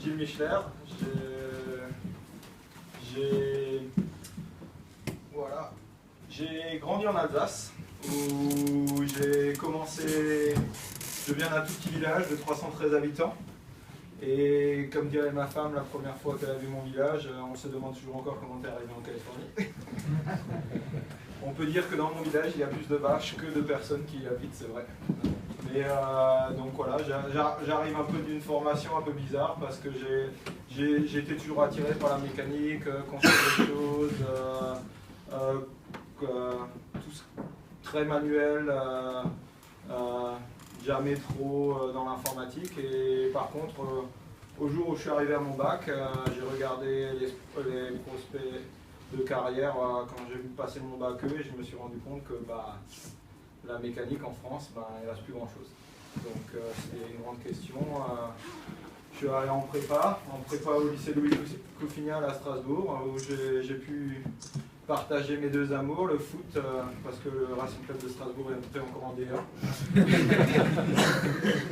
Gilles Michler. Voilà. J'ai grandi en Alsace, où j'ai commencé. Je viens d'un tout petit village de 313 habitants. Et comme dirait ma femme, la première fois qu'elle a vu mon village, on se demande toujours encore comment t'es arrivé en Californie. On peut dire que dans mon village, il y a plus de vaches que de personnes qui y habitent, c'est vrai. Mais donc voilà, j'arrive un peu d'une formation un peu bizarre parce que j'ai été toujours attiré par la mécanique, construire des choses, tout très manuel, jamais trop dans l'informatique. Et par contre, au jour où je suis arrivé à mon bac, j'ai regardé les prospects de carrière quand j'ai vu passer mon bac E et je me suis rendu compte que la mécanique en France, il ne reste plus grand chose. Donc c'était une grande question. Je suis allé en prépa au lycée Louis Couffignal à Strasbourg, où j'ai pu partager mes deux amours, le foot, parce que le Racing Club de Strasbourg est monté encore en D1.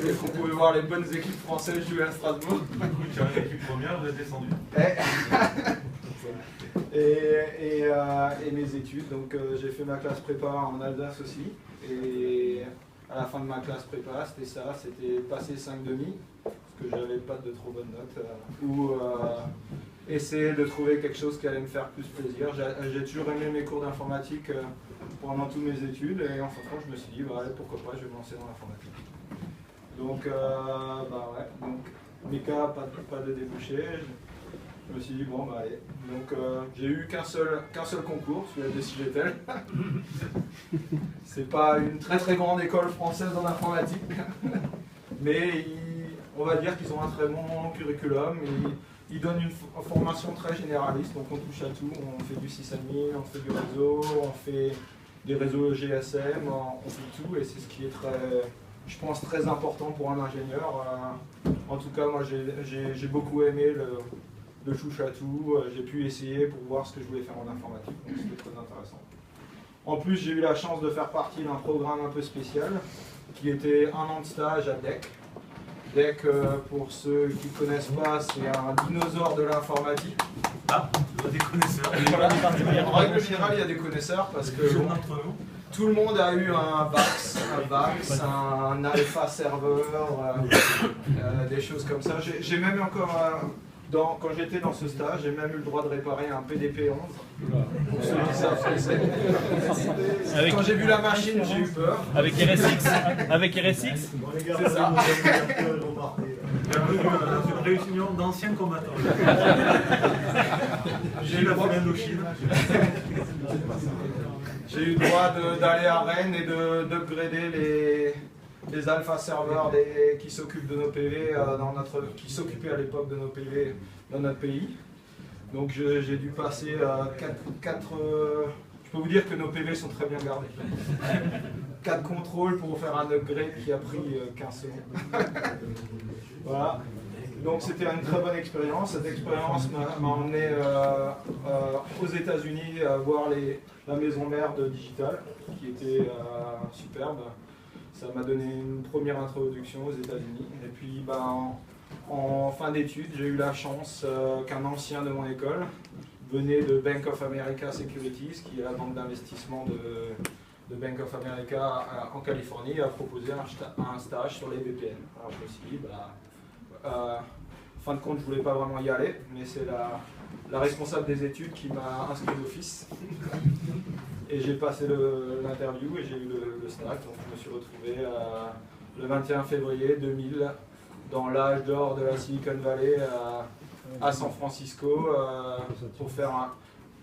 Et vous pouvez voir les bonnes équipes françaises jouer à Strasbourg. Tu as une équipe première, vous êtes descendu. Et mes études, donc j'ai fait ma classe prépa en Alsace aussi, et à la fin de ma classe prépa, c'était passer 5,5, parce que j'avais pas de trop bonnes notes, ou essayer de trouver quelque chose qui allait me faire plus plaisir. J'ai toujours aimé mes cours d'informatique pendant toutes mes études, et en fin de compte, je me suis dit, allez, pourquoi pas, je vais me lancer dans l'informatique. Donc, ouais, donc méca, pas de débouché. Je me suis dit, bon, allez. Donc, j'ai eu qu'un seul concours, celui de Cigetel. C'est pas une très très grande école française en informatique, mais on va dire qu'ils ont un très bon curriculum. Ils donnent une formation très généraliste, donc on touche à tout. On fait du sysadmin, on fait du réseau, on fait des réseaux GSM, on fait tout, et c'est ce qui est je pense, très important pour un ingénieur. En tout cas, moi, j'ai beaucoup aimé le touche à tout. J'ai pu essayer pour voir ce que je voulais faire en informatique, donc c'était très intéressant. En plus, j'ai eu la chance de faire partie d'un programme un peu spécial, qui était un an de stage à DEC. DEC, pour ceux qui ne connaissent pas, c'est un dinosaure de l'informatique. Ah, il y a des connaisseurs. Voilà. En règle générale, il y a des connaisseurs parce que tout le monde a eu un VAX, un Alpha Server, des choses comme ça. J'ai même encore, quand j'étais dans ce stage, j'ai même eu le droit de réparer un PDP-11. Pour ceux qui savent ce que c'est. Quand j'ai vu la machine, j'ai eu peur. Avec RSX? Avec RSX? C'est ça. Bienvenue dans une réunion d'anciens combattants. J'ai eu la fin d'Indochine. J'ai eu le droit d'aller à Rennes et d'upgrader les alpha serveurs qui s'occupent de nos PV, qui s'occupaient à l'époque de nos PV dans notre pays. Donc j'ai dû passer 4 je peux vous dire que nos PV sont très bien gardés. 4 contrôles pour faire un upgrade qui a pris 15 secondes. Voilà. Donc c'était une très bonne expérience. Cette expérience m'a emmené aux États-Unis voir la maison mère de Digital, qui était superbe. Ça m'a donné une première introduction aux États-Unis. Et puis en fin d'études, j'ai eu la chance qu'un ancien de mon école venait de Bank of America Securities, qui est la banque d'investissement de Bank of America en Californie, a proposé un stage sur les VPN. Alors je me suis dit, en fin de compte, je ne voulais pas vraiment y aller, mais c'est la responsable des études qui m'a inscrit d'office. Et j'ai passé l'interview et j'ai eu le stage. Donc je me suis retrouvé le 21 février 2000 dans l'âge d'or de la Silicon Valley à San Francisco pour faire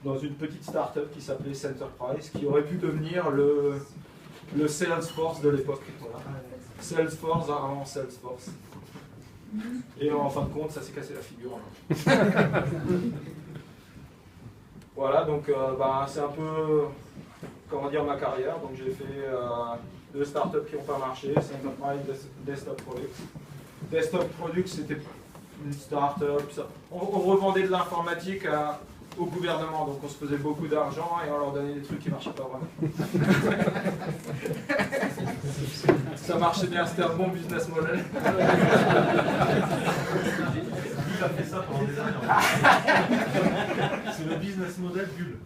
dans une petite start-up qui s'appelait Centerprise, qui aurait pu devenir le Salesforce de l'époque. Voilà. Salesforce avant Salesforce. Et en fin de compte, ça s'est cassé la figure. Voilà, donc c'est un peu, comment dire, ma carrière. Donc j'ai fait 2 startups qui n'ont pas marché, Centerprise, Desktop Products. Desktop Products, c'était une startup. On revendait de l'informatique au gouvernement, donc on se faisait beaucoup d'argent et on leur donnait des trucs qui ne marchaient pas vraiment. Ça marchait bien, c'était un bon business model. a fait ça pendant des années. C'est le business model Bulle.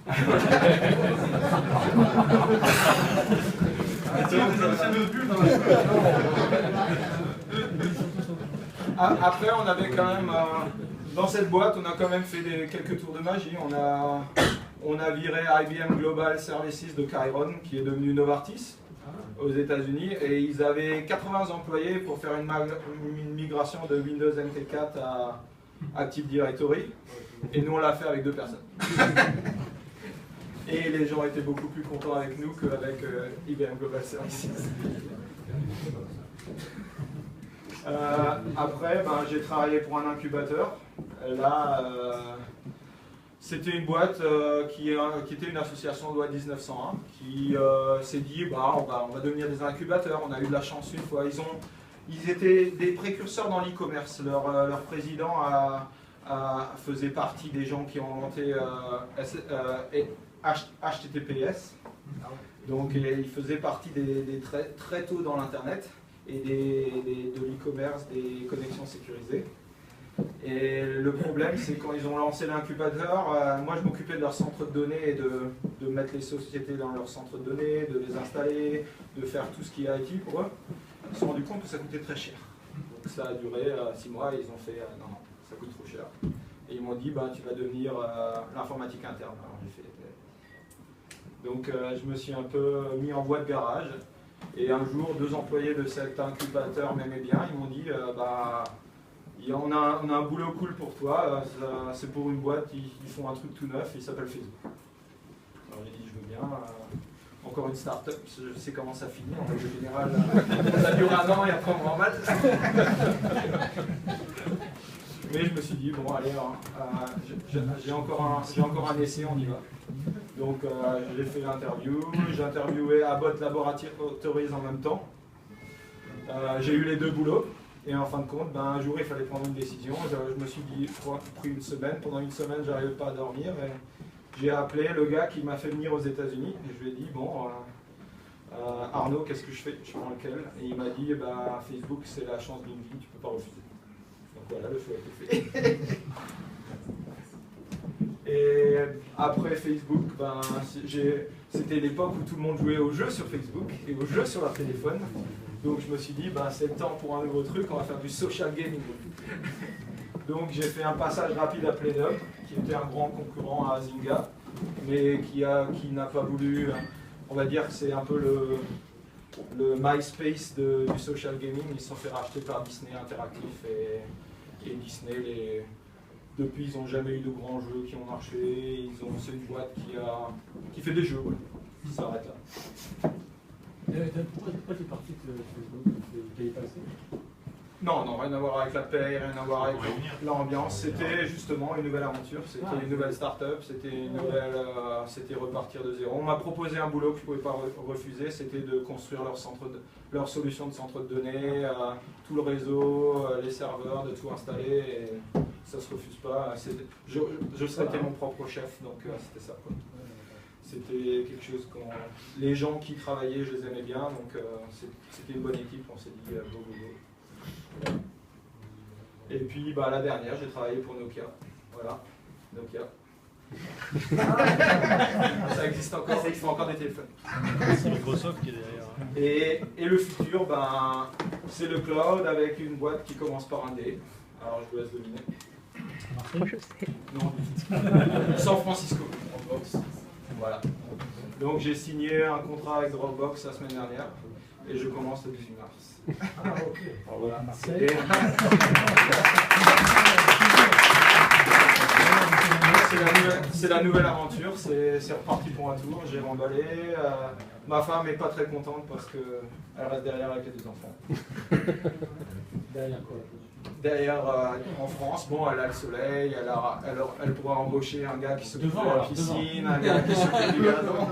Après, on avait quand même, dans cette boîte, on a quand même fait quelques tours de magie. On a viré IBM Global Services de Chiron, qui est devenu Novartis aux États-Unis, et ils avaient 80 employés pour faire une migration de Windows NT4 à Active Directory, et nous on l'a fait avec 2 personnes. Et les gens étaient beaucoup plus contents avec nous qu'avec IBM Global Services. Après, j'ai travaillé pour un incubateur. Là, c'était une boîte qui était une association de loi 1901 qui s'est dit on va devenir des incubateurs. On a eu de la chance une fois. Ils étaient des précurseurs dans l'e-commerce. Leur président faisait partie des gens qui ont inventé HTTPS. Donc il faisait partie des très tôt dans l'Internet et de l'e-commerce, des connexions sécurisées. Et le problème, c'est quand ils ont lancé l'incubateur, moi je m'occupais de leur centre de données et de mettre les sociétés dans leur centre de données, de les installer, de faire tout ce qui est IT pour eux. Ils se sont rendus compte que ça coûtait très cher. Donc ça a duré 6 mois et ils ont fait non, ça coûte trop cher. Et ils m'ont dit tu vas devenir l'informatique interne. Alors j'ai fait. Donc je me suis un peu mis en voie de garage. Et un jour, 2 employés de cet incubateur m'aimaient bien. Ils m'ont dit on a un boulot cool pour toi, c'est pour une boîte, ils font un truc tout neuf, il s'appelle Facebook. Alors j'ai dit je veux bien, encore une start-up, je sais comment ça finit, en règle générale, ça dure 1 an et après on rend mal. Mais je me suis dit bon allez, j'ai encore un essai, on y va. Donc j'ai fait l'interview, j'ai interviewé Abbott Laboratories en même temps. J'ai eu les 2 boulots. Et en fin de compte, un jour il fallait prendre une décision. Je me suis dit, pris une semaine. Pendant une semaine, j'arrivais pas à dormir. J'ai appelé le gars qui m'a fait venir aux États-Unis. Et je lui ai dit, Arnaud, qu'est-ce que je fais? Je prends lequel? Et il m'a dit, Facebook, c'est la chance d'une vie, tu peux pas refuser. Donc voilà, le choix a été fait. Et après Facebook, c'était l'époque où tout le monde jouait aux jeux sur Facebook et aux jeux sur leur téléphone. Donc je me suis dit, c'est le temps pour un nouveau truc, on va faire du social gaming. Donc j'ai fait un passage rapide à PlayDub, qui était un grand concurrent à Zynga, mais qui n'a pas voulu, on va dire que c'est un peu le MySpace du social gaming. Ils se sont fait racheter par Disney Interactive et Disney, depuis ils n'ont jamais eu de grands jeux qui ont marché. C'est une boîte qui fait des jeux, voilà. Ça s'arrête là. Pourquoi tu es parti de Facebook? Tu es passé? Non, rien à voir avec la paix, rien à voir avec l'ambiance. C'était justement une nouvelle aventure, c'était une nouvelle start-up, c'était repartir de zéro. On m'a proposé un boulot que je ne pouvais pas refuser, c'était de construire leur solution de centre de données, tout le réseau, les serveurs, de tout installer, et ça ne se refuse pas. Je serais mon propre chef, donc c'était ça, quoi. C'était quelque chose les gens qui travaillaient, je les aimais bien, donc c'était une bonne équipe, on s'est dit go. Et puis la dernière, j'ai travaillé pour Nokia. Voilà, Nokia. Ça existe encore, ils font encore des téléphones. C'est Microsoft qui est derrière. Et le futur, c'est le cloud avec une boîte qui commence par un D. Alors je vous laisse deviner. Moi je sais. Non, San Francisco, Dropbox. Voilà. Donc j'ai signé un contrat avec Dropbox la semaine dernière et je commence le 18 mars. Ah ok. Alors, voilà. C'est la nouvelle aventure, c'est reparti pour un tour, j'ai remballé. Ma femme n'est pas très contente parce qu'elle reste derrière avec les 2 enfants. Derrière quoi? Derrière, en France, elle a le soleil, elle pourra embaucher un gars qui s'occupe de la piscine, un gars qui s'occupe du gazon.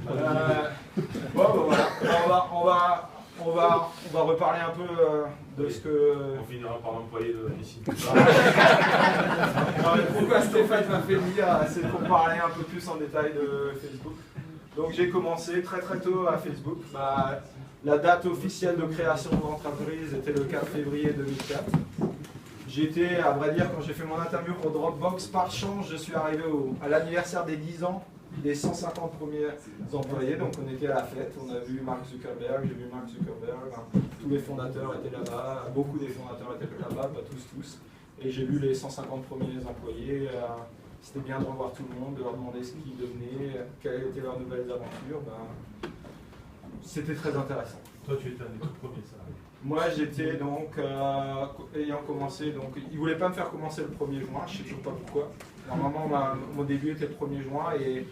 Voilà. On va reparler un peu de ce que... On finira par l'employé ici. Pourquoi Stéphane m'a fait lire, c'est pour parler un peu plus en détail de Facebook. Donc j'ai commencé très tôt à Facebook. La date officielle de création de l'entreprise était le 4 février 2004. J'étais, à vrai dire, quand j'ai fait mon interview pour Dropbox, par chance, je suis arrivé à l'anniversaire des 10 ans des 150 premiers employés. Donc on était à la fête, on a vu Mark Zuckerberg, j'ai vu Mark Zuckerberg, tous les fondateurs étaient là-bas, beaucoup des fondateurs étaient là-bas, pas tous. Et j'ai vu les 150 premiers employés. C'était bien de revoir tout le monde, de leur demander ce qu'ils devenaient, quelles étaient leurs nouvelles aventures. C'était très intéressant. Toi, tu étais un des tout premiers salariés. Moi, j'étais donc, ayant commencé, donc ils ne voulaient pas me faire commencer le 1er juin, je ne sais toujours pas pourquoi. Normalement, mon début était le 1er juin et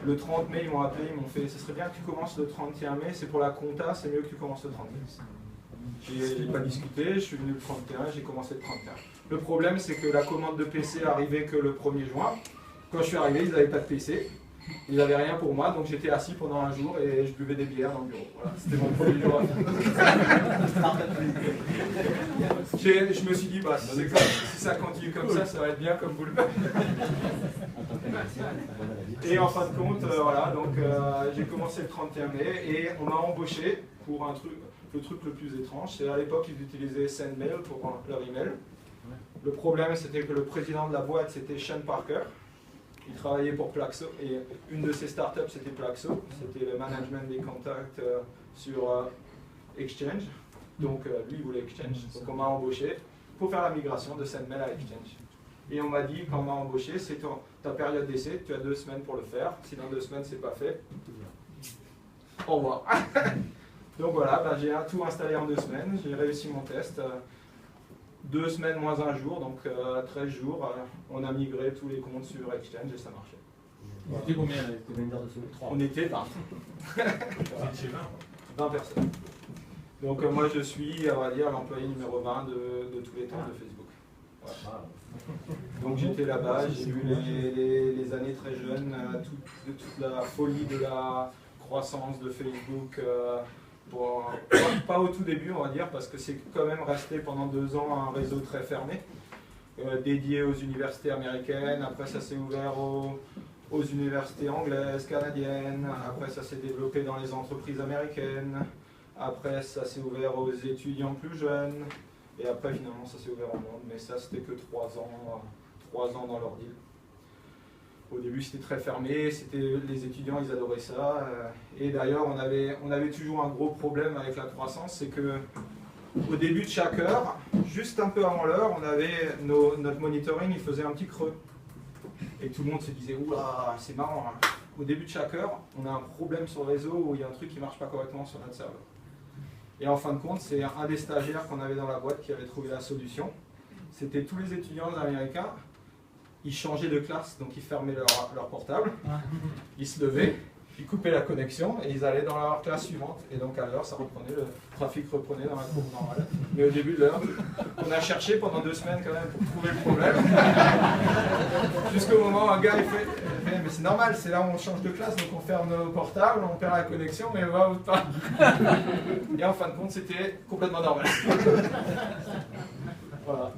le 30 mai, ils m'ont appelé, ils m'ont fait « ce serait bien que tu commences le 31 mai, c'est pour la compta, c'est mieux que tu commences le 30 mai ». J'ai pas discuté, je suis venu le 31, j'ai commencé le 31. Le problème, c'est que la commande de PC arrivait que le 1er juin. Quand je suis arrivé, ils n'avaient pas de PC. Ils n'avaient rien pour moi, donc j'étais assis pendant un jour et je buvais des bières dans le bureau. Voilà, c'était mon premier jour. Je me suis dit, si ça continue comme ça va être bien comme vous le faites. Et en fin de compte, voilà, donc j'ai commencé le 31 mai et on m'a embauché pour le truc le plus étrange. C'est à l'époque, ils utilisaient SendMail pour leur email. Le problème, c'était que le président de la boîte, c'était Sean Parker. Il travaillait pour Plaxo et une de ses startups c'était Plaxo, c'était le management des contacts sur Exchange. Donc lui il voulait Exchange, donc on m'a embauché pour faire la migration de SendMail à Exchange. Et on m'a dit quand on m'a embauché, c'est ta période d'essai, tu as 2 semaines pour le faire, si dans 2 semaines c'est pas fait, au revoir. Donc voilà, j'ai tout installé en 2 semaines, j'ai réussi mon test. 2 semaines moins 1 jour, donc 13 jours, on a migré tous les comptes sur Exchange et ça marchait. Voilà. C'était combien? On était 20. 20 personnes. Donc moi je suis, on va dire, l'employé numéro 20 de tous les temps de Facebook. Voilà. Donc j'étais là-bas, j'ai vu les années très jeunes, toute la folie de la croissance de Facebook. Pas au tout début, on va dire, parce que c'est quand même resté pendant 2 ans un réseau très fermé, dédié aux universités américaines. Après, ça s'est ouvert aux universités anglaises, canadiennes. Après, ça s'est développé dans les entreprises américaines. Après, ça s'est ouvert aux étudiants plus jeunes. Et après, finalement, ça s'est ouvert au monde. Mais ça, c'était que 3 ans dans leur deal. Au début, c'était très fermé, les étudiants, ils adoraient ça. Et d'ailleurs, on avait toujours un gros problème avec la croissance, c'est que au début de chaque heure, juste un peu avant l'heure, on avait notre monitoring, il faisait un petit creux. Et tout le monde se disait, oula, c'est marrant. Hein. Au début de chaque heure, on a un problème sur le réseau où il y a un truc qui ne marche pas correctement sur notre serveur. Et en fin de compte, c'est un des stagiaires qu'on avait dans la boîte qui avait trouvé la solution. C'était tous les étudiants américains. Ils changeaient de classe, donc ils fermaient leur portable, ils se levaient, ils coupaient la connexion et ils allaient dans leur classe suivante. Et donc à l'heure, ça reprenait, le trafic reprenait dans la courbe normale. Mais au début de l'heure, on a cherché pendant 2 semaines quand même pour trouver le problème. Jusqu'au moment où un gars il fait mais c'est normal, c'est là où on change de classe, donc on ferme nos portables, on perd la connexion, mais on va ou pas. Et en fin de compte, c'était complètement normal. Voilà.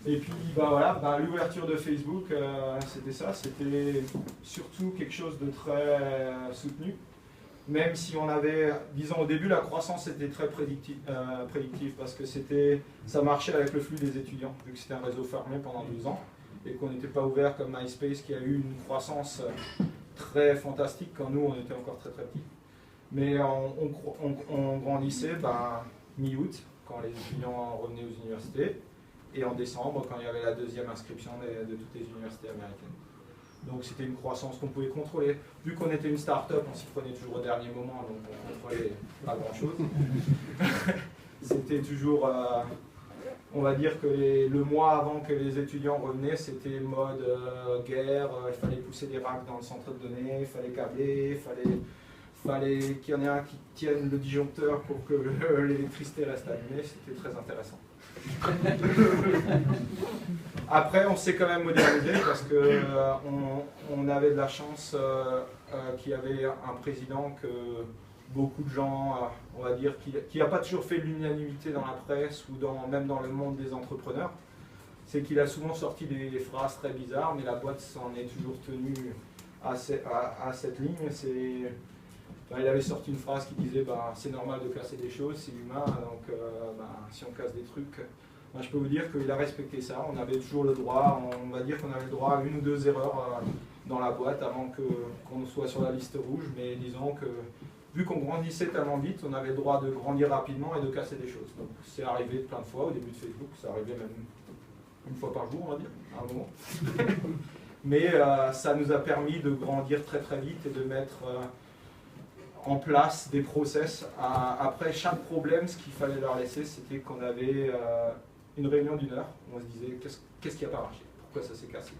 Et puis voilà, l'ouverture de Facebook, c'était ça, c'était surtout quelque chose de très soutenu. Même si on avait, disons au début, la croissance était très prédictive parce que ça marchait avec le flux des étudiants, vu que c'était un réseau fermé pendant 12 ans et qu'on n'était pas ouvert comme MySpace qui a eu une croissance très fantastique quand nous on était encore très petits. Mais on grandissait mi-août quand les étudiants revenaient aux universités. Et en décembre, quand il y avait la 2e inscription de toutes les universités américaines. Donc c'était une croissance qu'on pouvait contrôler. Vu qu'on était une start-up, on s'y prenait toujours au dernier moment, donc on contrôlait pas grand-chose. C'était toujours, on va dire que le mois avant que les étudiants revenaient, c'était mode guerre, il fallait pousser des racks dans le centre de données, il fallait câbler, il fallait qu'il y en ait un qui tienne le disjoncteur pour que l'électricité reste allumée, c'était très intéressant. Après, on s'est quand même modernisé parce qu'on avait de la chance qu'il y avait un président beaucoup de gens, on va dire, qui n'a pas toujours fait l'unanimité dans la presse ou même dans le monde des entrepreneurs. C'est qu'il a souvent sorti des phrases très bizarres, mais la boîte s'en est toujours tenue à cette ligne. Il avait sorti une phrase qui disait c'est normal de casser des choses, c'est humain, donc si on casse des trucs, je peux vous dire qu'il a respecté ça. On avait toujours le droit, on va dire qu'on avait le droit à 1 ou 2 erreurs dans la boîte avant qu'on soit sur la liste rouge, mais disons que vu qu'on grandissait tellement vite, on avait le droit de grandir rapidement et de casser des choses. Donc c'est arrivé plein de fois au début de Facebook, ça arrivait même 1 fois par jour, on va dire, à un moment. Mais ça nous a permis de grandir très très vite et de mettre en place des process. Après chaque problème, ce qu'il fallait leur laisser, c'était qu'on avait une réunion d'1 heure où on se disait qu'est-ce qui n'a pas marché, pourquoi ça s'est cassé,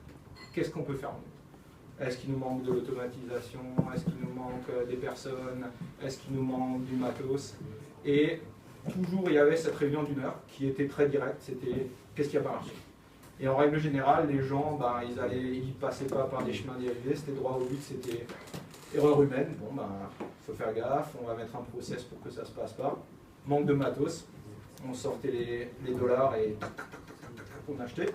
qu'est-ce qu'on peut faire mieux. Est-ce qu'il nous manque de l'automatisation, est-ce qu'il nous manque des personnes, est-ce qu'il nous manque du matos. Et toujours il y avait cette réunion d'1 heure qui était très directe, c'était qu'est-ce qui n'a pas marché. Et en règle générale, les gens, ils ne passaient pas par des chemins dérivés, c'était droit au but, c'était erreur humaine. Bon, il faut faire gaffe, on va mettre un process pour que ça ne se passe pas. Manque de matos, on sortait les dollars et on achetait.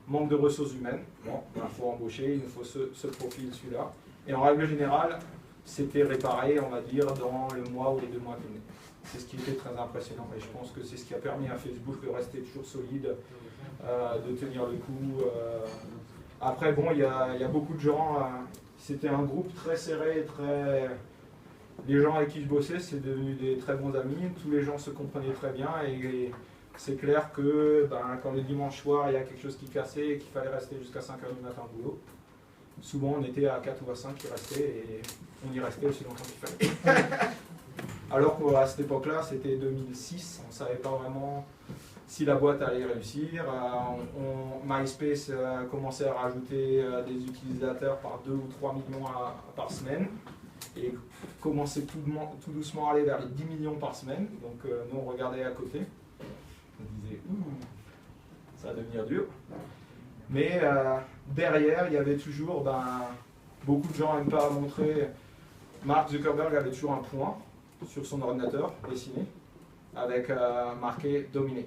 Manque de ressources humaines, bon, il faut embaucher, il nous faut ce profil, celui-là. Et en règle générale, c'était réparé, on va dire, dans le mois ou les 2 mois qui venaient. C'est ce qui était très impressionnant et je pense que c'est ce qui a permis à Facebook de rester toujours solide, de tenir le coup. Après, bon, il y a beaucoup de gens, c'était un groupe très serré, les gens avec qui je bossais, c'est devenu des très bons amis, tous les gens se comprenaient très bien et c'est clair que quand le dimanche soir, il y a quelque chose qui cassait et qu'il fallait rester jusqu'à 5 h du matin au boulot, souvent on était à 4 ou à 5 qui restaient et on y restait aussi longtemps qu'il fallait. Alors qu'à cette époque-là, c'était 2006, on ne savait pas vraiment si la boîte allait réussir. MySpace commençait à rajouter des utilisateurs par 2 ou 3 millions par semaine et commençait tout doucement à aller vers les 10 millions par semaine. Donc nous, on regardait à côté, on disait « ça va devenir dur ». Mais derrière, il y avait toujours, beaucoup de gens n'aiment pas montrer, Mark Zuckerberg avait toujours un point sur son ordinateur dessiné avec marqué Dominate.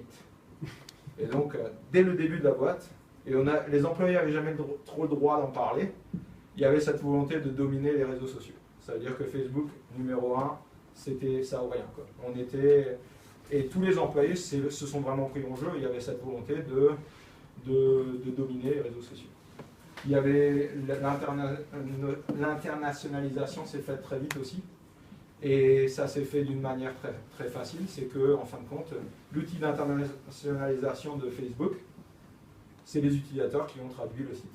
Et donc, dès le début de la boîte, et les employés n'avaient jamais trop le droit d'en parler, il y avait cette volonté de dominer les réseaux sociaux. Ça veut dire que Facebook, numéro 1, c'était ça ou rien, quoi. Et tous les employés se sont vraiment pris en jeu, il y avait cette volonté de dominer les réseaux sociaux. Il y avait l'internationalisation s'est faite très vite aussi. Et ça s'est fait d'une manière très, très facile, c'est que, en fin de compte, l'outil d'internationalisation de Facebook, c'est les utilisateurs qui ont traduit le site.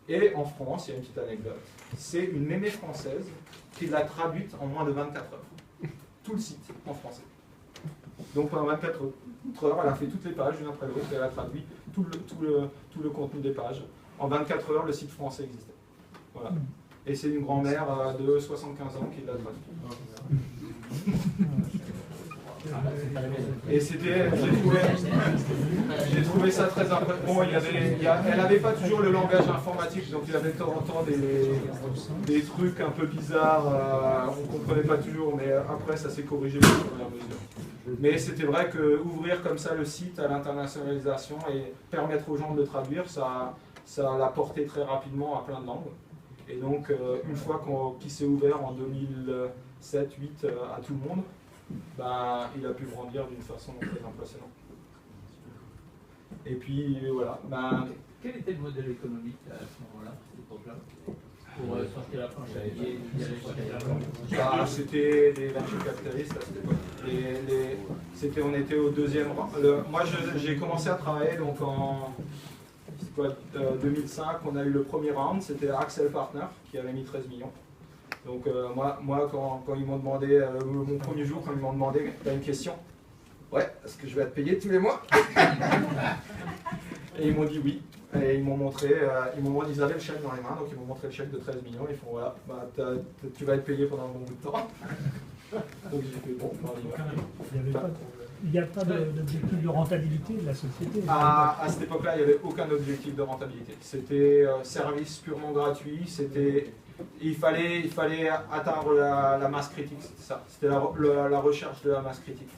Et en France, il y a une petite anecdote, c'est une mémé française qui l'a traduite en moins de 24 heures. Tout le site en français. Donc pendant 24 heures, elle a fait toutes les pages, une après l'autre, et elle a traduit tout le contenu des pages. En 24 heures, le site français existait. Voilà. Et c'est une grand-mère de 75 ans qui l'a traduit. Et c'était, j'ai trouvé ça très impressionnant. Bon, elle n'avait pas toujours le langage informatique, donc il y avait de temps en temps des trucs un peu bizarres, on ne comprenait pas toujours, mais après ça s'est corrigé au fur et à mesure. Mais c'était vrai qu'ouvrir comme ça le site à l'internationalisation et permettre aux gens de le traduire, ça l'a porté très rapidement à plein de langues. Et donc, une fois qu'il s'est ouvert en 2007-2008 à tout le monde, il a pu grandir d'une façon très impressionnante. Et puis, voilà. Quel était le modèle économique à ce moment-là, à cette époque-là, pour sortir la planche à billets? C'était des venture capitalistes à cette époque. On était au 2e rang. Moi, j'ai commencé à travailler donc en 2005, on a eu le premier round, c'était Axel Partner qui avait mis 13 millions. Donc moi quand ils m'ont demandé, mon premier jour, quand ils m'ont demandé, t'as une question? Ouais, est-ce que je vais être payé tous les mois? Et ils m'ont dit oui. Et ils m'ont montré, ils avaient le chèque dans les mains, donc ils m'ont montré le chèque de 13 millions. Ils font voilà, tu vas être payé pendant un bon bout de temps. Donc j'ai fait bon, il n'y avait pas Il n'y a pas d'objectif de rentabilité de la société. À cette époque-là, il n'y avait aucun objectif de rentabilité. C'était service purement gratuit. Il fallait atteindre la masse critique. C'était ça. C'était la recherche de la masse critique.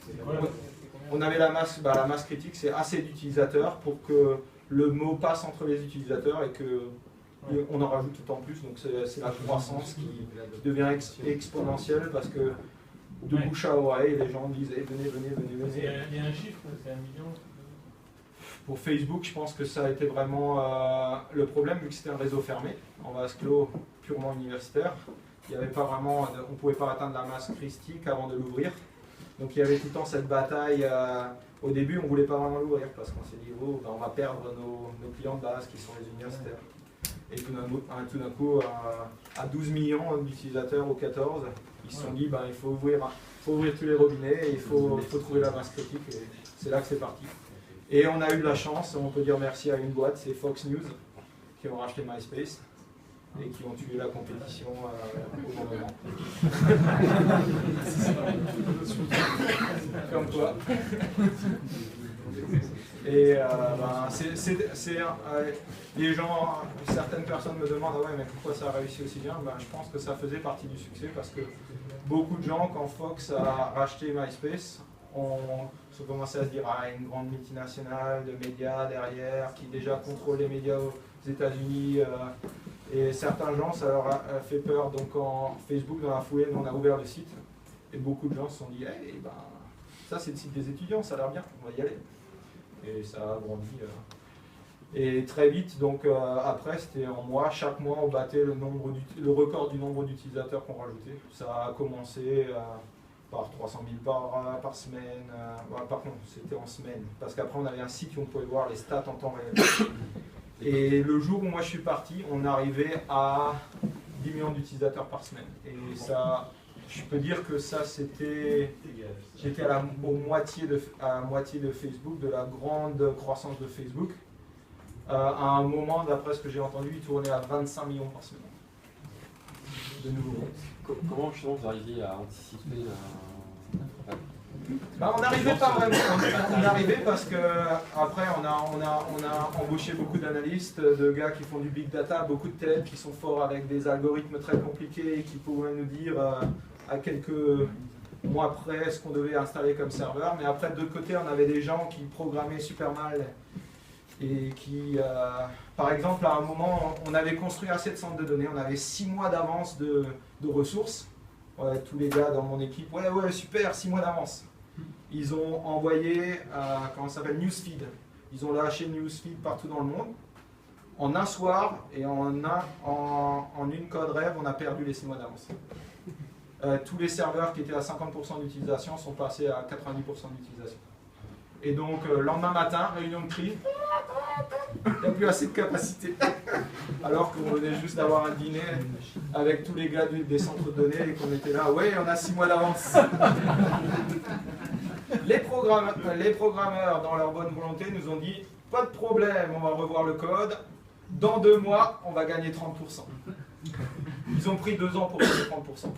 On avait la masse critique, c'est assez d'utilisateurs pour que le mot passe entre les utilisateurs et qu'on en rajoute tout en plus. Donc c'est la croissance qui devient exponentielle parce que de bouche à oreille, les gens disent hey, venez. Il y a un chiffre, c'est 1 million. Pour Facebook, je pense que ça a été vraiment le problème, vu que c'était un réseau fermé, en vase clos purement universitaire. Il y avait pas vraiment, on ne pouvait pas atteindre la masse critique avant de l'ouvrir. Donc il y avait tout le temps cette bataille. Au début, on ne voulait pas vraiment l'ouvrir parce qu'on s'est dit oh, ben, on va perdre nos clients de base qui sont les universitaires. Et tout d'un coup, à 12 millions d'utilisateurs ou 14, ils se sont dit ben, il faut ouvrir tous les robinets et il faut trouver la masse critique. Et c'est là que c'est parti. Et on a eu de la chance, on peut dire merci à une boîte, c'est Fox News, qui ont racheté MySpace et qui ont tué la compétition au bon moment. Comme quoi. Et les gens, certaines personnes me demandent ah ouais, mais pourquoi ça a réussi aussi bien. Ben, je pense que ça faisait partie du succès parce que beaucoup de gens, quand Fox a racheté MySpace, ont commencé à se dire ah, une grande multinationale de médias derrière qui déjà contrôle les médias aux États-Unis. Et certains gens, ça leur a fait peur. Donc quand Facebook, dans la foulée, on a ouvert le site. Et beaucoup de gens se sont dit hey, ben, ça c'est le site des étudiants, ça a l'air bien, on va y aller. Et ça a grandi. Et très vite, donc après, c'était en mois. Chaque mois, on battait le record du nombre d'utilisateurs qu'on rajoutait. Ça a commencé par 300 000 par semaine. Par contre, c'était en semaine. Parce qu'après, on avait un site où on pouvait voir les stats en temps réel. Et le jour où moi je suis parti, on arrivait à 10 millions d'utilisateurs par semaine. Et ça, je peux dire que ça, c'était... J'étais à la moitié de Facebook, de la grande croissance de Facebook. À un moment, d'après ce que j'ai entendu, il tournait à 25 millions par semaine. De nouveau. Comment justement vous arrivez à anticiper on n'arrivait pas vraiment. On arrivait parce que après on a embauché beaucoup d'analystes, de gars qui font du big data, beaucoup de têtes qui sont forts avec des algorithmes très compliqués et qui pouvaient nous dire à quelques mois près ce qu'on devait installer comme serveur. Mais après de l'autre côté, on avait des gens qui programmaient super mal et qui, par exemple, à un moment, on avait construit assez de centres de données, on avait 6 mois d'avance de ressources. Ouais, tous les gars dans mon équipe, ouais super, 6 mois d'avance. Ils ont envoyé, comment ça s'appelle, Newsfeed. Ils ont lâché Newsfeed partout dans le monde. En un soir et en une code rêve, on a perdu les 6 mois d'avance. Tous les serveurs qui étaient à 50% d'utilisation sont passés à 90% d'utilisation. Et donc, lendemain matin, réunion de crise, il n'y a plus assez de capacité. Alors qu'on venait juste d'avoir un dîner avec tous les gars des centres de données et qu'on était là, ouais, on a 6 mois d'avance. Les programmeurs, dans leur bonne volonté, nous ont dit, pas de problème, on va revoir le code. Dans 2 mois, on va gagner 30%. Ils ont pris 2 ans pour gagner 30%.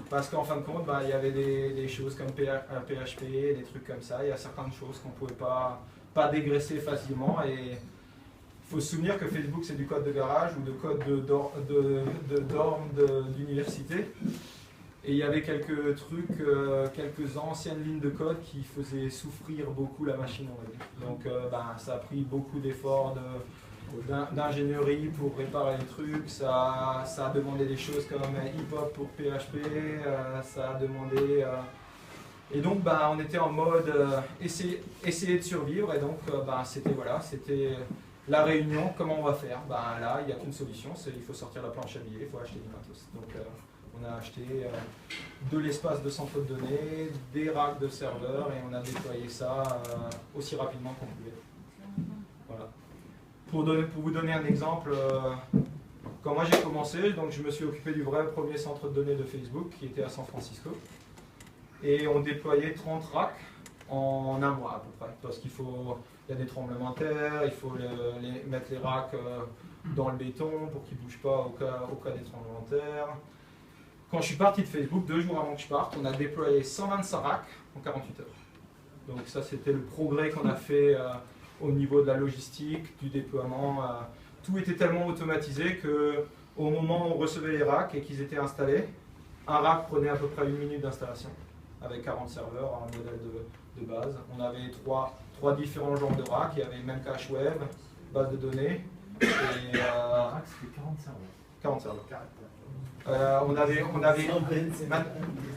Parce qu'en fin de compte, il y avait des choses comme PHP, des trucs comme ça. Il y a certaines choses qu'on ne pouvait pas dégraisser facilement. Et il faut se souvenir que Facebook, c'est du code de garage ou de code de dorm d'université. Et il y avait quelques trucs, quelques anciennes lignes de code qui faisaient souffrir beaucoup la machine, on va dire. Donc ça a pris beaucoup d'efforts d'ingénierie pour réparer les trucs, ça a demandé des choses comme hip-hop pour PHP, ça a demandé... et donc on était en mode essayer de survivre, et donc c'était la réunion, comment on va faire. Là, il n'y a qu'une solution, il faut sortir la planche à billets, il faut acheter du matos. Donc on a acheté de l'espace de centre de données, des racks de serveurs, et on a déployé ça aussi rapidement qu'on pouvait. Voilà. Pour vous donner un exemple, quand moi j'ai commencé, donc je me suis occupé du vrai premier centre de données de Facebook qui était à San Francisco. Et on déployait 30 racks en un mois à peu près. Parce qu'il y a des tremblements de terre, il faut mettre les racks dans le béton pour qu'ils ne bougent pas au cas des tremblements de terre. Quand je suis parti de Facebook, 2 jours avant que je parte, on a déployé 125 racks en 48 heures. Donc ça, c'était le progrès qu'on a fait au niveau de la logistique, du déploiement. Tout était tellement automatisé qu'au moment où on recevait les racks et qu'ils étaient installés, un rack prenait à peu près 1 minute d'installation, avec 40 serveurs, un modèle de base. On avait trois différents genres de racks, il y avait même cache web, base de données, et Un rack, c'était 40 serveurs. 40 serveurs. On avait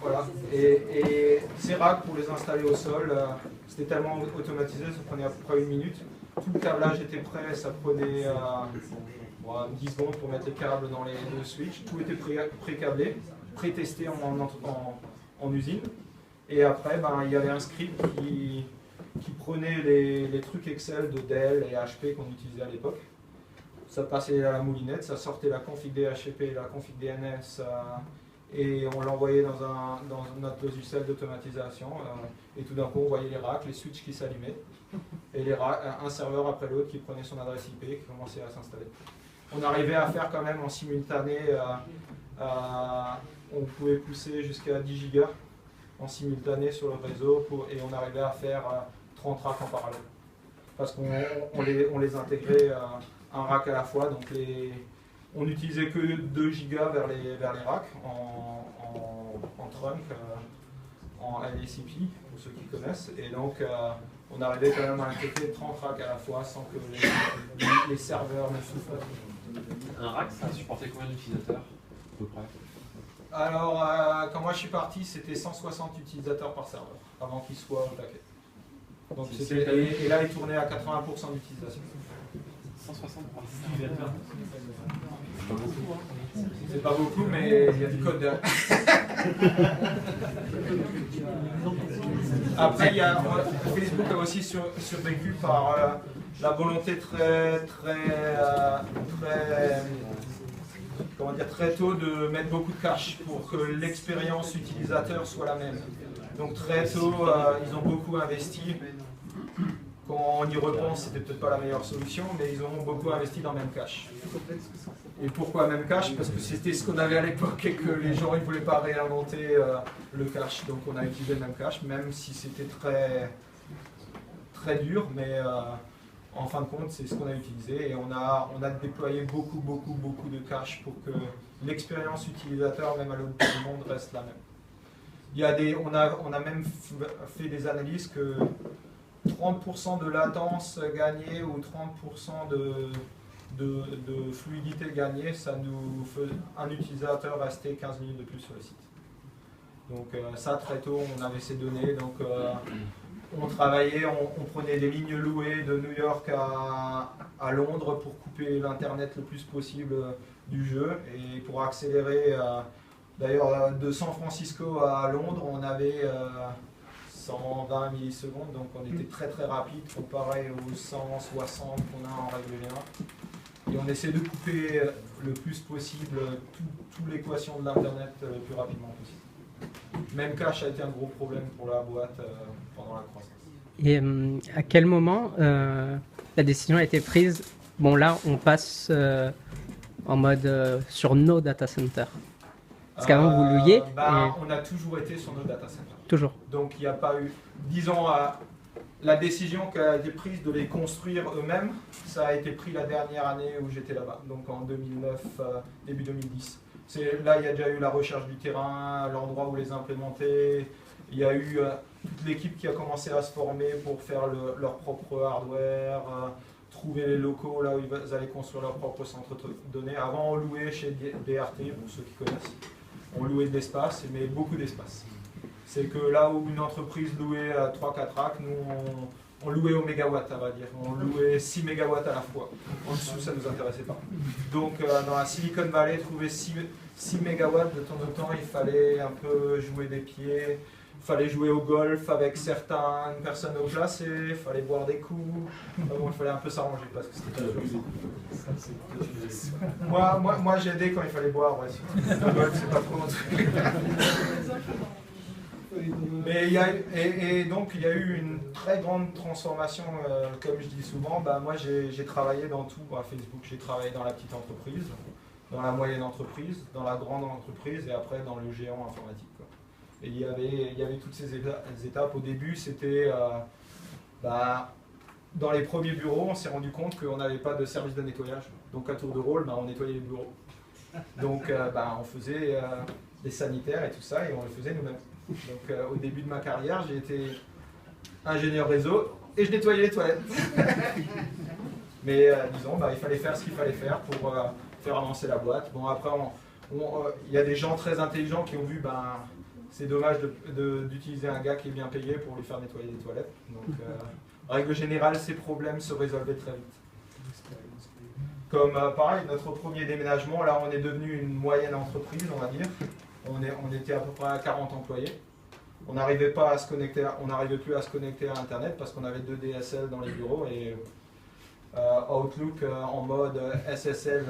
voilà. Et ces racks, pour les installer au sol, c'était tellement automatisé, ça prenait à peu près 1 minute. Tout le câblage était prêt, ça prenait 10 secondes pour mettre les câbles dans les 2 switches. Tout était pré-câblé, pré-testé en usine. Et après, il y avait un script qui prenait les trucs Excel de Dell et HP qu'on utilisait à l'époque. Ça passait à la moulinette, ça sortait la config DHCP, la config DNS, et on l'envoyait dans notre logiciel d'automatisation. Et tout d'un coup, on voyait les racks, les switches qui s'allumaient, et un serveur après l'autre qui prenait son adresse IP et qui commençait à s'installer. On arrivait à faire quand même en simultané, on pouvait pousser jusqu'à 10 gigas en simultané sur le réseau, et on arrivait à faire 30 racks en parallèle. Parce qu'on les intégrait un rack à la fois, donc on n'utilisait que 2 gigas vers les racks en trunk, en LACP, pour ceux qui connaissent, et donc on arrivait quand même à intégrer 30 racks à la fois sans que les serveurs ne souffrent. Un rack, ça supportait combien d'utilisateurs à peu près? Alors, quand moi je suis parti, c'était 160 utilisateurs par serveur, avant qu'il soit au paquet. Donc et là, il tournait à 80% d'utilisation. 160 par utilisateur. C'est pas beaucoup, hein. C'est pas beaucoup, mais il y a du code derrière. Après, Facebook a aussi survécu par la volonté très tôt de mettre beaucoup de cache pour que l'expérience utilisateur soit la même. Donc très tôt, ils ont beaucoup investi. Quand on y repense, c'était peut-être pas la meilleure solution, mais ils ont beaucoup investi dans Memcache. Et pourquoi Memcache? Parce que c'était ce qu'on avait à l'époque et que les gens ne voulaient pas réinventer le cache. Donc on a utilisé Memcache, même si c'était très dur, mais en fin de compte, c'est ce qu'on a utilisé. Et on a déployé beaucoup de cache pour que l'expérience utilisateur, même à l'autre bout du monde, reste la même. On a même fait des analyses que 30% de latence gagnée ou 30% de fluidité gagnée, ça nous fait un utilisateur rester 15 minutes de plus sur le site. Donc ça, très tôt, on avait ces données. Donc on travaillait, on prenait des lignes louées de New York à Londres pour couper l'Internet le plus possible du jeu et pour accélérer. D'ailleurs, de San Francisco à Londres, on avait 120 millisecondes, donc on était très rapide comparé aux 160 qu'on a en règle générale. Et on essaie de couper le plus possible toute l'équation de l'Internet le plus rapidement possible. Memcache a été un gros problème pour la boîte pendant la croissance. Et à quel moment la décision a été prise? Bon, là, on passe en mode sur nos data centers. Parce qu'avant, vous louiez. On a toujours été sur nos data centers. Toujours. Donc il n'y a pas eu, disons, la décision qui a été prise de les construire eux-mêmes, ça a été pris la dernière année où j'étais là-bas, donc en 2009, début 2010. Là, il y a déjà eu la recherche du terrain, l'endroit où les implémenter. Il y a eu toute l'équipe qui a commencé à se former pour faire leur propre hardware, trouver les locaux là où ils allaient construire leur propre centre de données. Avant, on louait chez DRT, pour ceux qui connaissent. On louait de l'espace, mais beaucoup d'espace. C'est que là où une entreprise louait 3-4 racks, nous on louait au mégawatt, on va dire. On louait 6 mégawatts à la fois. En dessous, ça ne nous intéressait pas. Donc dans la Silicon Valley, trouver 6 mégawatts de temps en temps, il fallait un peu jouer des pieds. Il fallait jouer au golf avec certaines personnes au placé, il fallait boire des coups. Bon, il fallait un peu s'arranger parce que c'était toujours ça. Moi j'ai aidé quand il fallait boire, ouais. Le golf, c'est pas trop mon truc. Mais donc il y a eu une très grande transformation, comme je dis souvent. Moi j'ai travaillé dans tout, à Facebook, j'ai travaillé dans la petite entreprise, dans la moyenne entreprise, dans la grande entreprise et après dans le géant informatique, quoi. Et il y avait toutes ces étapes. Au début, c'était dans les premiers bureaux, on s'est rendu compte qu'on n'avait pas de service de nettoyage. Donc à tour de rôle, on nettoyait les bureaux. Donc on faisait des sanitaires et tout ça, et on le faisait nous-mêmes. Donc au début de ma carrière, j'ai été ingénieur réseau et je nettoyais les toilettes. Mais disons, il fallait faire ce qu'il fallait faire pour faire avancer la boîte. Bon, après, il y a des gens très intelligents qui ont vu, c'est dommage d'utiliser un gars qui est bien payé pour lui faire nettoyer les toilettes. Donc, en règle générale, ces problèmes se résolvaient très vite. Comme pareil, notre premier déménagement, là, on est devenu une moyenne entreprise, on va dire. On était à peu près à 40 employés. On n'arrivait plus à se connecter à Internet parce qu'on avait 2 DSL dans les bureaux et Outlook en mode SSL,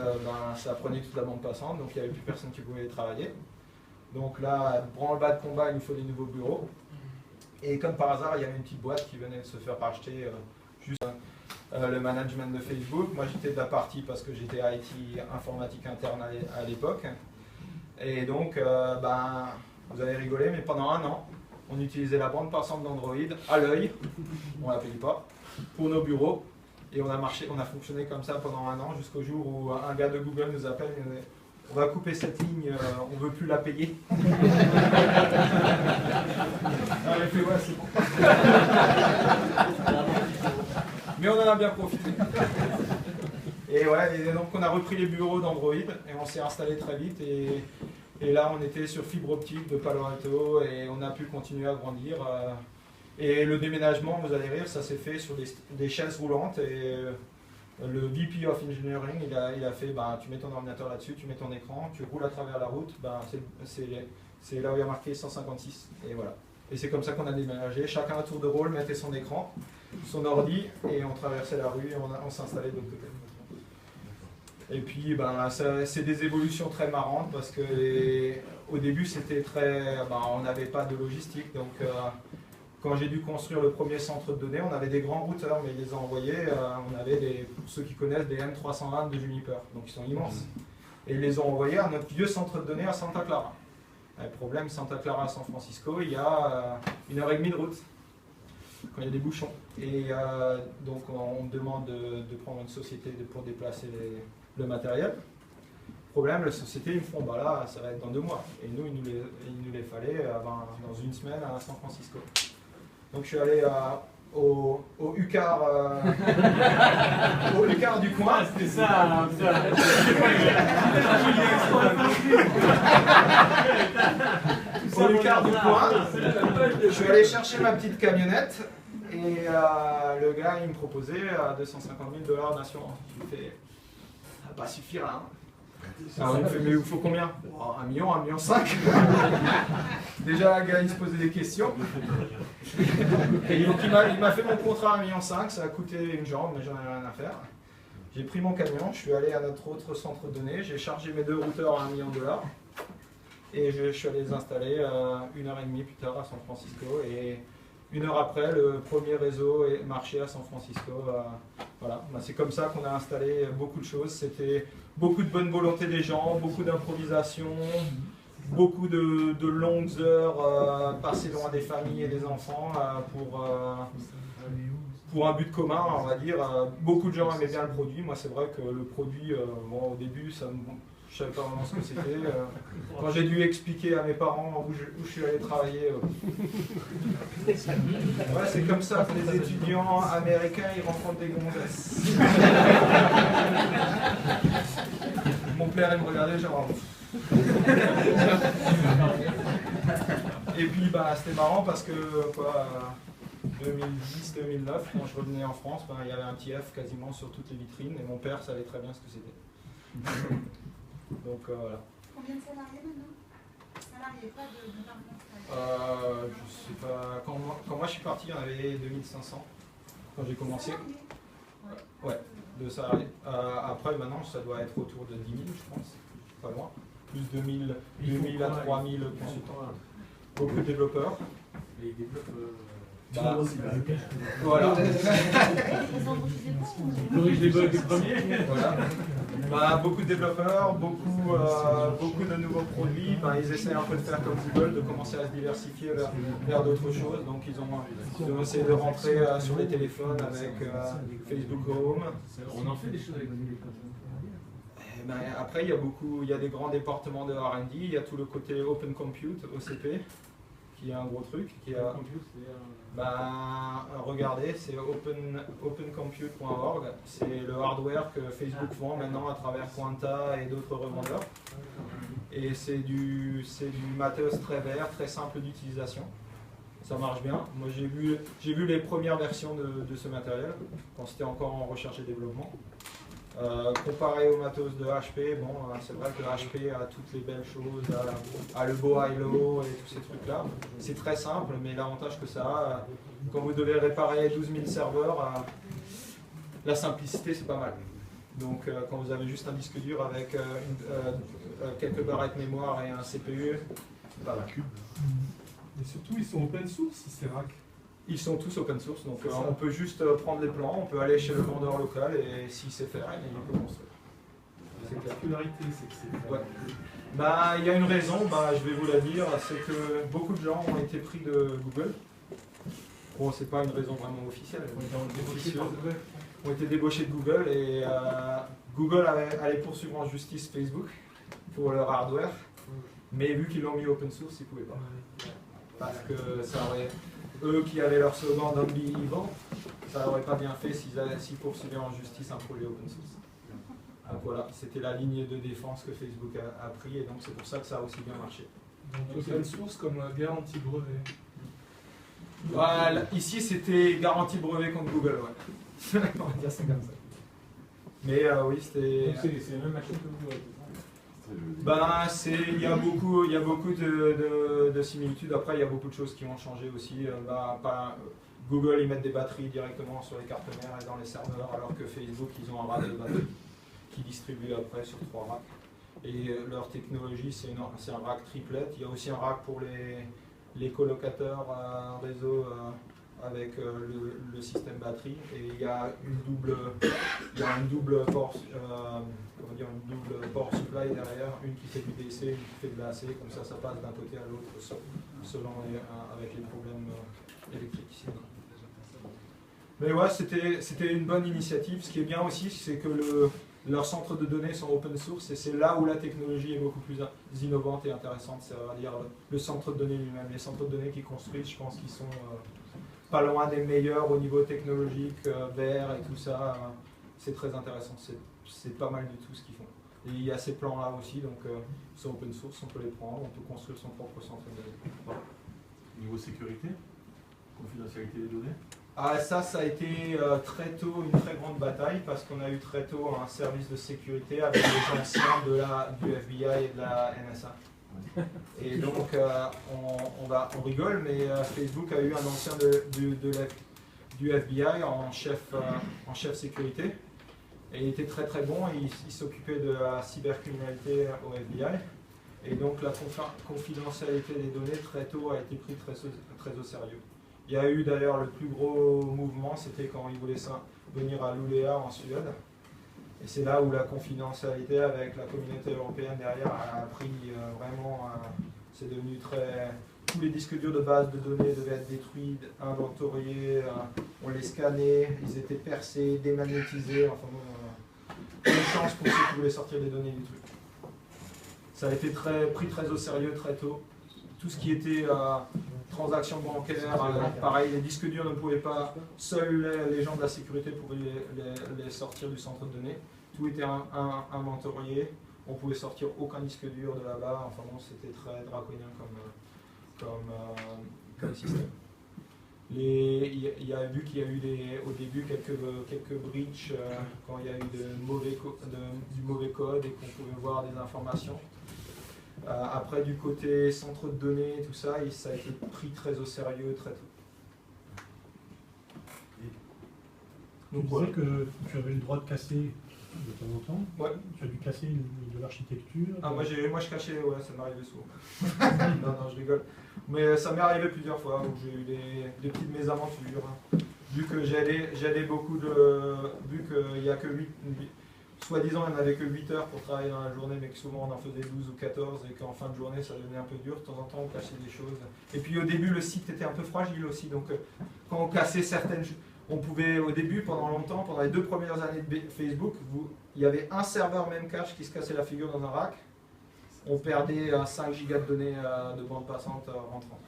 ça prenait toute la bande passante, donc il n'y avait plus personne qui pouvait travailler. Donc là, branle-bas de combat, il nous faut des nouveaux bureaux. Et comme par hasard, il y avait une petite boîte qui venait de se faire racheter juste le management de Facebook. Moi, j'étais de la partie parce que j'étais IT informatique interne à l'époque. Et donc, vous allez rigoler, mais pendant un an, on utilisait la bande passante d'Android à l'œil, on ne la payait pas, pour nos bureaux. Et on a fonctionné comme ça pendant un an, jusqu'au jour où un gars de Google nous appelle et nous dit « On va couper cette ligne, on ne veut plus la payer. » Ah, j'ai fait « Ouais, c'est bon. » Mais on en a bien profité. Et donc on a repris les bureaux d'Android et on s'est installé très vite. Et là, on était sur fibre optique de Palo Alto et on a pu continuer à grandir. Et le déménagement, vous allez rire, ça s'est fait sur des chaises roulantes. Et le VP of Engineering, il a fait, tu mets ton ordinateur là-dessus, tu mets ton écran, tu roules à travers la route, c'est là où il y a marqué 156. Et voilà. Et c'est comme ça qu'on a déménagé. Chacun à tour de rôle mettait son écran, son ordi, et on traversait la rue et on s'installait de l'autre côté. Et puis, c'est des évolutions très marrantes parce que au début, c'était on n'avait pas de logistique. Donc, quand j'ai dû construire le premier centre de données, on avait des grands routeurs, mais ils les a envoyés. On avait, pour ceux qui connaissent, des M320 de Juniper. Donc, ils sont immenses. Et ils les ont envoyés à notre vieux centre de données à Santa Clara. Le problème, Santa Clara à San Francisco, il y a 1h30 de route quand il y a des bouchons. Et donc, on me demande de prendre une société pour déplacer le matériel. Problème, la société, ils me font, là, ça va être dans 2 mois. Et nous, il nous les fallait dans 1 semaine à San Francisco. Donc, je suis allé au UCAR, au UCAR du coin. C'était ça. Au UCAR du coin. Je suis allé chercher ma petite camionnette. Et le gars, il me proposait 250 000 $ d'assurance. Je lui fais, ça va pas suffire, hein. Alors il me fait, mais il vous faut combien? 1 million, 1,5 million. Déjà, le gars, il se posait des questions. Et donc, il m'a fait mon contrat à 1,5 million, ça a coûté une jambe, mais j'en ai rien à faire. J'ai pris mon camion, je suis allé à notre autre centre de données, j'ai chargé mes 2 routeurs à 1 million $. Et je suis allé les installer 1h30 plus tard à San Francisco. Et 1 heure après, le premier réseau est marché à San Francisco. Voilà, c'est comme ça qu'on a installé beaucoup de choses. C'était beaucoup de bonne volonté des gens, beaucoup d'improvisation, beaucoup de longues heures passées loin des familles et des enfants pour un but commun, on va dire. Beaucoup de gens aimaient bien le produit. Moi, c'est vrai que le produit, au début, je ne savais pas vraiment ce que c'était. Quand j'ai dû expliquer à mes parents où je suis allé travailler, c'est comme ça que les étudiants américains ils rencontrent des gonzesses. Mon père il me regardait genre. Et puis c'était marrant parce que 2010-2009, quand je revenais en France, il y avait un petit F quasiment sur toutes les vitrines et mon père savait très bien ce que c'était. Donc voilà. Combien de salariés maintenant? Salariés, pas de je sais pas. Quand moi je suis parti, il y en avait 2500 quand j'ai commencé. Ouais, de salariés. Après, maintenant, ça doit être autour de 10 000, je pense. Pas loin. Plus de 2000 à 3000 consultants. Beaucoup de développeurs. Les développeurs. Bah, voilà. Ils ont refusé pas. Corrige les bugs du premier. Voilà. Bah, beaucoup de développeurs, beaucoup de nouveaux produits, bah, ils essaient un peu de faire comme Google, de commencer à se diversifier vers d'autres choses. Donc ils ont essayé de rentrer sur les téléphones avec Facebook Home. On en fait des choses avec le téléphone. Et ben, après, il y a des grands départements de R&D, il y a tout le côté Open Compute, OCP, qui est un gros truc. Regardez, c'est opencompute.org, c'est le hardware que Facebook vend maintenant à travers Quanta et d'autres revendeurs. Et c'est du matos très vert, très simple d'utilisation. Ça marche bien. Moi j'ai vu les premières versions de ce matériel, quand c'était encore en recherche et développement. Comparé au matos de HP, bon, c'est vrai que HP a toutes les belles choses, a le beau high-low et tous ces trucs-là. C'est très simple, mais l'avantage que ça a, quand vous devez réparer 12 000 serveurs, la simplicité c'est pas mal. Donc quand vous avez juste un disque dur avec quelques barrettes mémoire et un CPU, c'est pas mal. Et surtout, ils sont open source, ces racks. Ils sont tous open source, donc on peut juste prendre les plans, on peut aller chez le vendeur local et s'il sait faire, il peut construire. La particularité, c'est que c'est... Ouais. Bah, il y a une raison, bah, je vais vous la dire, c'est que beaucoup de gens ont été pris de Google. Bon, c'est pas une raison vraiment officielle, ont été débauchés de Google et Google allait poursuivre en justice Facebook pour leur hardware, mais vu qu'ils l'ont mis open source, ils ne pouvaient pas. Parce que ça aurait... Eux qui avaient leur slogan Don't be evil, ça n'aurait pas bien fait s'ils poursuivaient en justice un projet open source. Donc voilà, c'était la ligne de défense que Facebook a pris et donc c'est pour ça que ça a aussi bien marché. Donc open source comme garantie brevet. Voilà, ici c'était garantie brevet contre Google, ouais. On va dire c'est comme ça. Mais oui, c'était... C'est la même machine que vous, ouais. Ben, il y a beaucoup de similitudes. Après, il y a beaucoup de choses qui ont changé aussi. Google, ils mettent des batteries directement sur les cartes mères et dans les serveurs, alors que Facebook, ils ont un rack de batterie qui distribue après sur 3 racks. Et leur technologie, c'est un rack triplet. Il y a aussi un rack pour les colocateurs réseau avec le système batterie. Et il y a une double port supply derrière, une qui fait du DC, une qui fait de l'AC, comme ça passe d'un côté à l'autre selon avec les problèmes électriques ici. Mais ouais, c'était une bonne initiative. Ce qui est bien aussi, c'est que leurs centres de données sont open source et c'est là où la technologie est beaucoup plus innovante et intéressante, c'est-à-dire le centre de données lui-même. Les centres de données qu'ils construisent, je pense qu'ils sont pas loin des meilleurs au niveau technologique, vert et tout ça. C'est très intéressant, c'est pas mal du tout ce qu'ils font. Et il y a ces plans-là aussi, donc ils sont open source, on peut les prendre, on peut construire son propre centre de données. Voilà. Niveau sécurité, confidentialité des données. Ah, ça a été très tôt une très grande bataille parce qu'on a eu très tôt un service de sécurité avec les anciens du FBI et de la NSA. Et donc on rigole, mais Facebook a eu un ancien du FBI en chef sécurité. Et il était très très bon, il s'occupait de la cybercriminalité au FBI. Et donc la confidentialité des données très tôt a été prise très au sérieux. Il y a eu d'ailleurs le plus gros mouvement, c'était quand ils voulaient venir à Luleå en Suède. Et c'est là où la confidentialité avec la communauté européenne derrière a pris vraiment, c'est devenu très... Tous les disques durs de base de données devaient être détruits, inventoriés, on les scannait, ils étaient percés, démagnétisés, enfin bon, une chance pour ceux qui voulaient sortir des données du truc. Ça a été pris très au sérieux très tôt. Tout ce qui était transactions bancaires, pareil, les disques durs ne pouvaient pas, seuls les gens de la sécurité pouvaient les sortir du centre de données. Tout était inventorié, on pouvait sortir aucun disque dur de là-bas, enfin bon, c'était très draconien comme système. Il y a vu qu'il y a eu au début quelques breaches quand il y a eu du mauvais code et qu'on pouvait voir des informations. Après, du côté centre de données, tout ça, ça a été pris très au sérieux très tôt. Donc, tu disais que tu avais le droit de casser de temps en temps. Ouais. Tu as dû casser de l'architecture. Ah, moi je cachais, ouais, ça m'arrivait souvent. Non, je rigole. Mais ça m'est arrivé plusieurs fois où j'ai eu des petites mésaventures. Vu que j'allais beaucoup de. Vu qu'il n'y a que 8. Soi-disant, il n'y en avait que 8 heures pour travailler dans la journée, mais que souvent on en faisait 12 ou 14 et qu'en fin de journée ça devenait un peu dur. De temps en temps, on cachait des choses. Et puis au début, le site était un peu fragile aussi. Donc quand on cassait certaines. On pouvait, au début, pendant longtemps, pendant les 2 premières années de Facebook, il y avait un serveur Memcache qui se cassait la figure dans un rack. On perdait 5 gigas de données de bande passante rentrante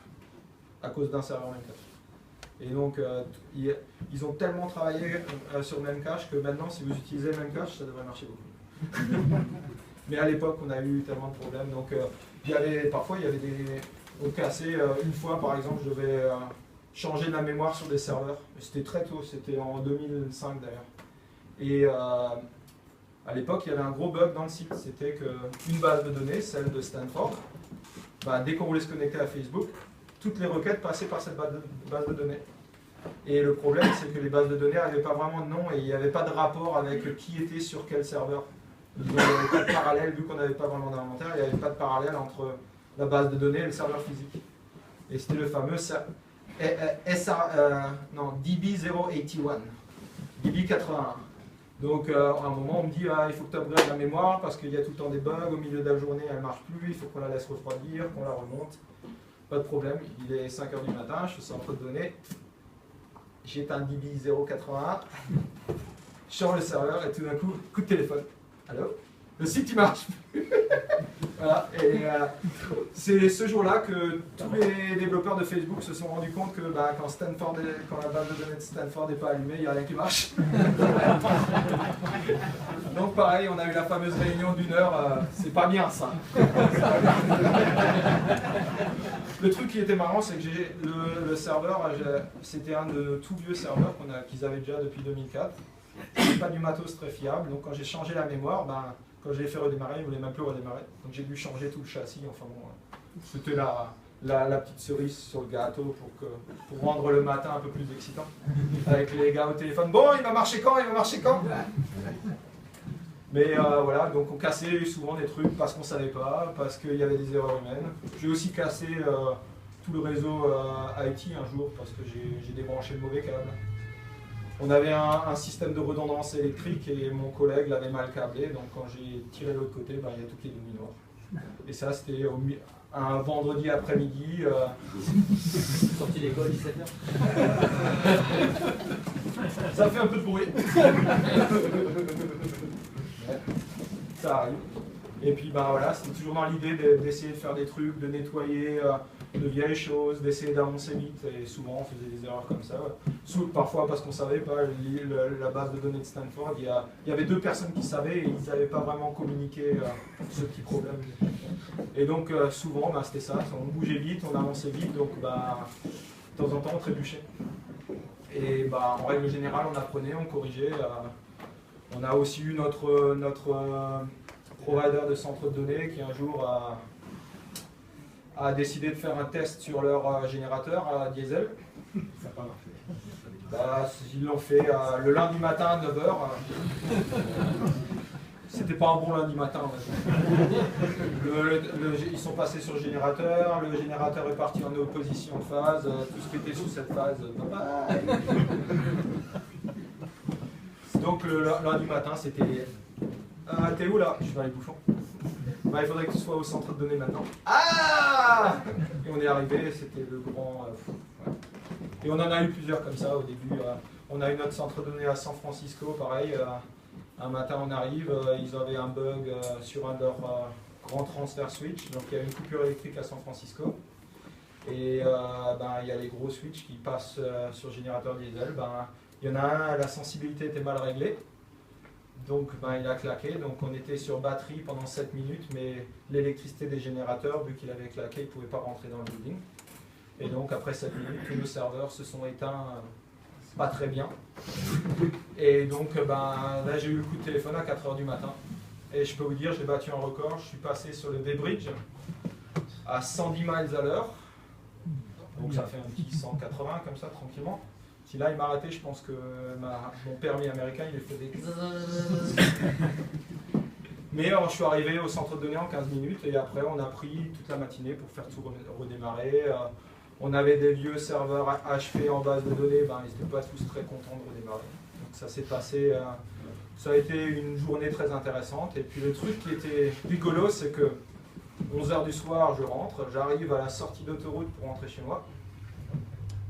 à cause d'un serveur Memcache. Et donc, ils ont tellement travaillé sur Memcache que maintenant, si vous utilisez Memcache, ça devrait marcher beaucoup. Mais à l'époque, on a eu tellement de problèmes. Donc, parfois, il y avait des. On cassait une fois, par exemple, je devais changer la mémoire sur des serveurs. C'était très tôt, c'était en 2005 d'ailleurs. Et à l'époque, il y avait un gros bug dans le site. C'était qu'une base de données, celle de Stanford, dès qu'on voulait se connecter à Facebook, toutes les requêtes passaient par cette base de données. Et le problème, c'est que les bases de données n'avaient pas vraiment de nom et il n'y avait pas de rapport avec qui était sur quel serveur. Il n'y avait pas de parallèle, vu qu'on n'avait pas vraiment d'inventaire, il n'y avait pas de parallèle entre la base de données et le serveur physique. Et c'était le fameux DB081, DB81. Donc à un moment, on me dit il faut que tu upgrades la mémoire parce qu'il y a tout le temps des bugs, au milieu de la journée elle ne marche plus, il faut qu'on la laisse refroidir, qu'on la remonte. Pas de problème, il est 5 h du matin, je fais ça entre données. J'éteins DB081, je sors le serveur et tout d'un coup, coup de téléphone. Allô? Le site il marche plus. Voilà. Et c'est ce jour-là que tous les développeurs de Facebook se sont rendus compte que quand la base de données de Stanford n'est pas allumée, il n'y a rien qui marche. Donc pareil, on a eu la fameuse réunion d'1 heure, c'est pas bien ça. Le truc qui était marrant, c'est que le serveur, c'était un de tout vieux serveurs qu'ils avaient déjà depuis 2004. C'était pas du matos très fiable, donc quand j'ai changé la mémoire, quand j'ai fait redémarrer, il ne voulait même plus redémarrer. Donc j'ai dû changer tout le châssis. Enfin bon, c'était la petite cerise sur le gâteau pour rendre le matin un peu plus excitant. Avec les gars au téléphone. Bon, il va marcher quand? Il va marcher quand? Mais voilà, donc on cassait souvent des trucs parce qu'on ne savait pas, parce qu'il y avait des erreurs humaines. J'ai aussi cassé tout le réseau IT un jour parce que j'ai débranché le mauvais câble. On avait un système de redondance électrique et mon collègue l'avait mal câblé, donc quand j'ai tiré de l'autre côté, il y a tout qui est devenu noir. Et ça, c'était un vendredi après-midi. Sortie d'école, 17h. Ça fait un peu de bruit. Ça arrive. Et puis voilà, c'était toujours dans l'idée d'essayer de faire des trucs, de nettoyer de vieilles choses, d'essayer d'avancer vite. Et souvent, on faisait des erreurs comme ça. Parfois parce qu'on ne savait pas, la base de données de Stanford, il y avait 2 personnes qui savaient et ils n'avaient pas vraiment communiqué ce petit problème. Et donc souvent, c'était ça, on bougeait vite, on avançait vite, donc de temps en temps, on trébuchait. Et en règle générale, on apprenait, on corrigeait. On a aussi eu notre provider de centre de données qui un jour a décidé de faire un test sur leur générateur à diesel. Ça n'a pas marché. Ils l'ont fait le lundi matin à 9h. C'était pas un bon lundi matin. Ils sont passés sur le générateur est parti en opposition de phase, tout ce qui était sous cette phase, bye bye. Donc le lundi matin, c'était t'es où là? Je suis dans les bouchons. Il faudrait que tu sois au centre de données maintenant. Ah! Et on est arrivé, c'était le grand. Ouais. Et on en a eu plusieurs comme ça au début. On a eu notre centre de données à San Francisco, pareil. Un matin, on arrive, ils avaient un bug sur un de leurs grands transfert switch. Donc il y a une coupure électrique à San Francisco. Et il y a les gros switches qui passent sur le générateur diesel. Il y en a un, la sensibilité était mal réglée. Donc il a claqué, donc on était sur batterie pendant 7 minutes, mais l'électricité des générateurs, vu qu'il avait claqué, il ne pouvait pas rentrer dans le building. Et donc après 7 minutes, tous nos serveurs se sont éteints pas très bien. Et donc là j'ai eu le coup de téléphone à 4 h du matin. Et je peux vous dire, j'ai battu un record, je suis passé sur le Bay-Bridge à 110 miles à l'heure. Donc ça fait un petit 180 comme ça, tranquillement. Si là il m'a arrêté, je pense que mon permis américain il faisait. Mais je suis arrivé au centre de données en 15 minutes et après on a pris toute la matinée pour faire tout redémarrer. On avait des vieux serveurs HP en base de données, ben, ils n'étaient pas tous très contents de redémarrer. Donc ça s'est passé, ça a été une journée très intéressante. Et puis le truc qui était rigolo, c'est que 11h du soir, je rentre, j'arrive à la sortie d'autoroute pour rentrer chez moi.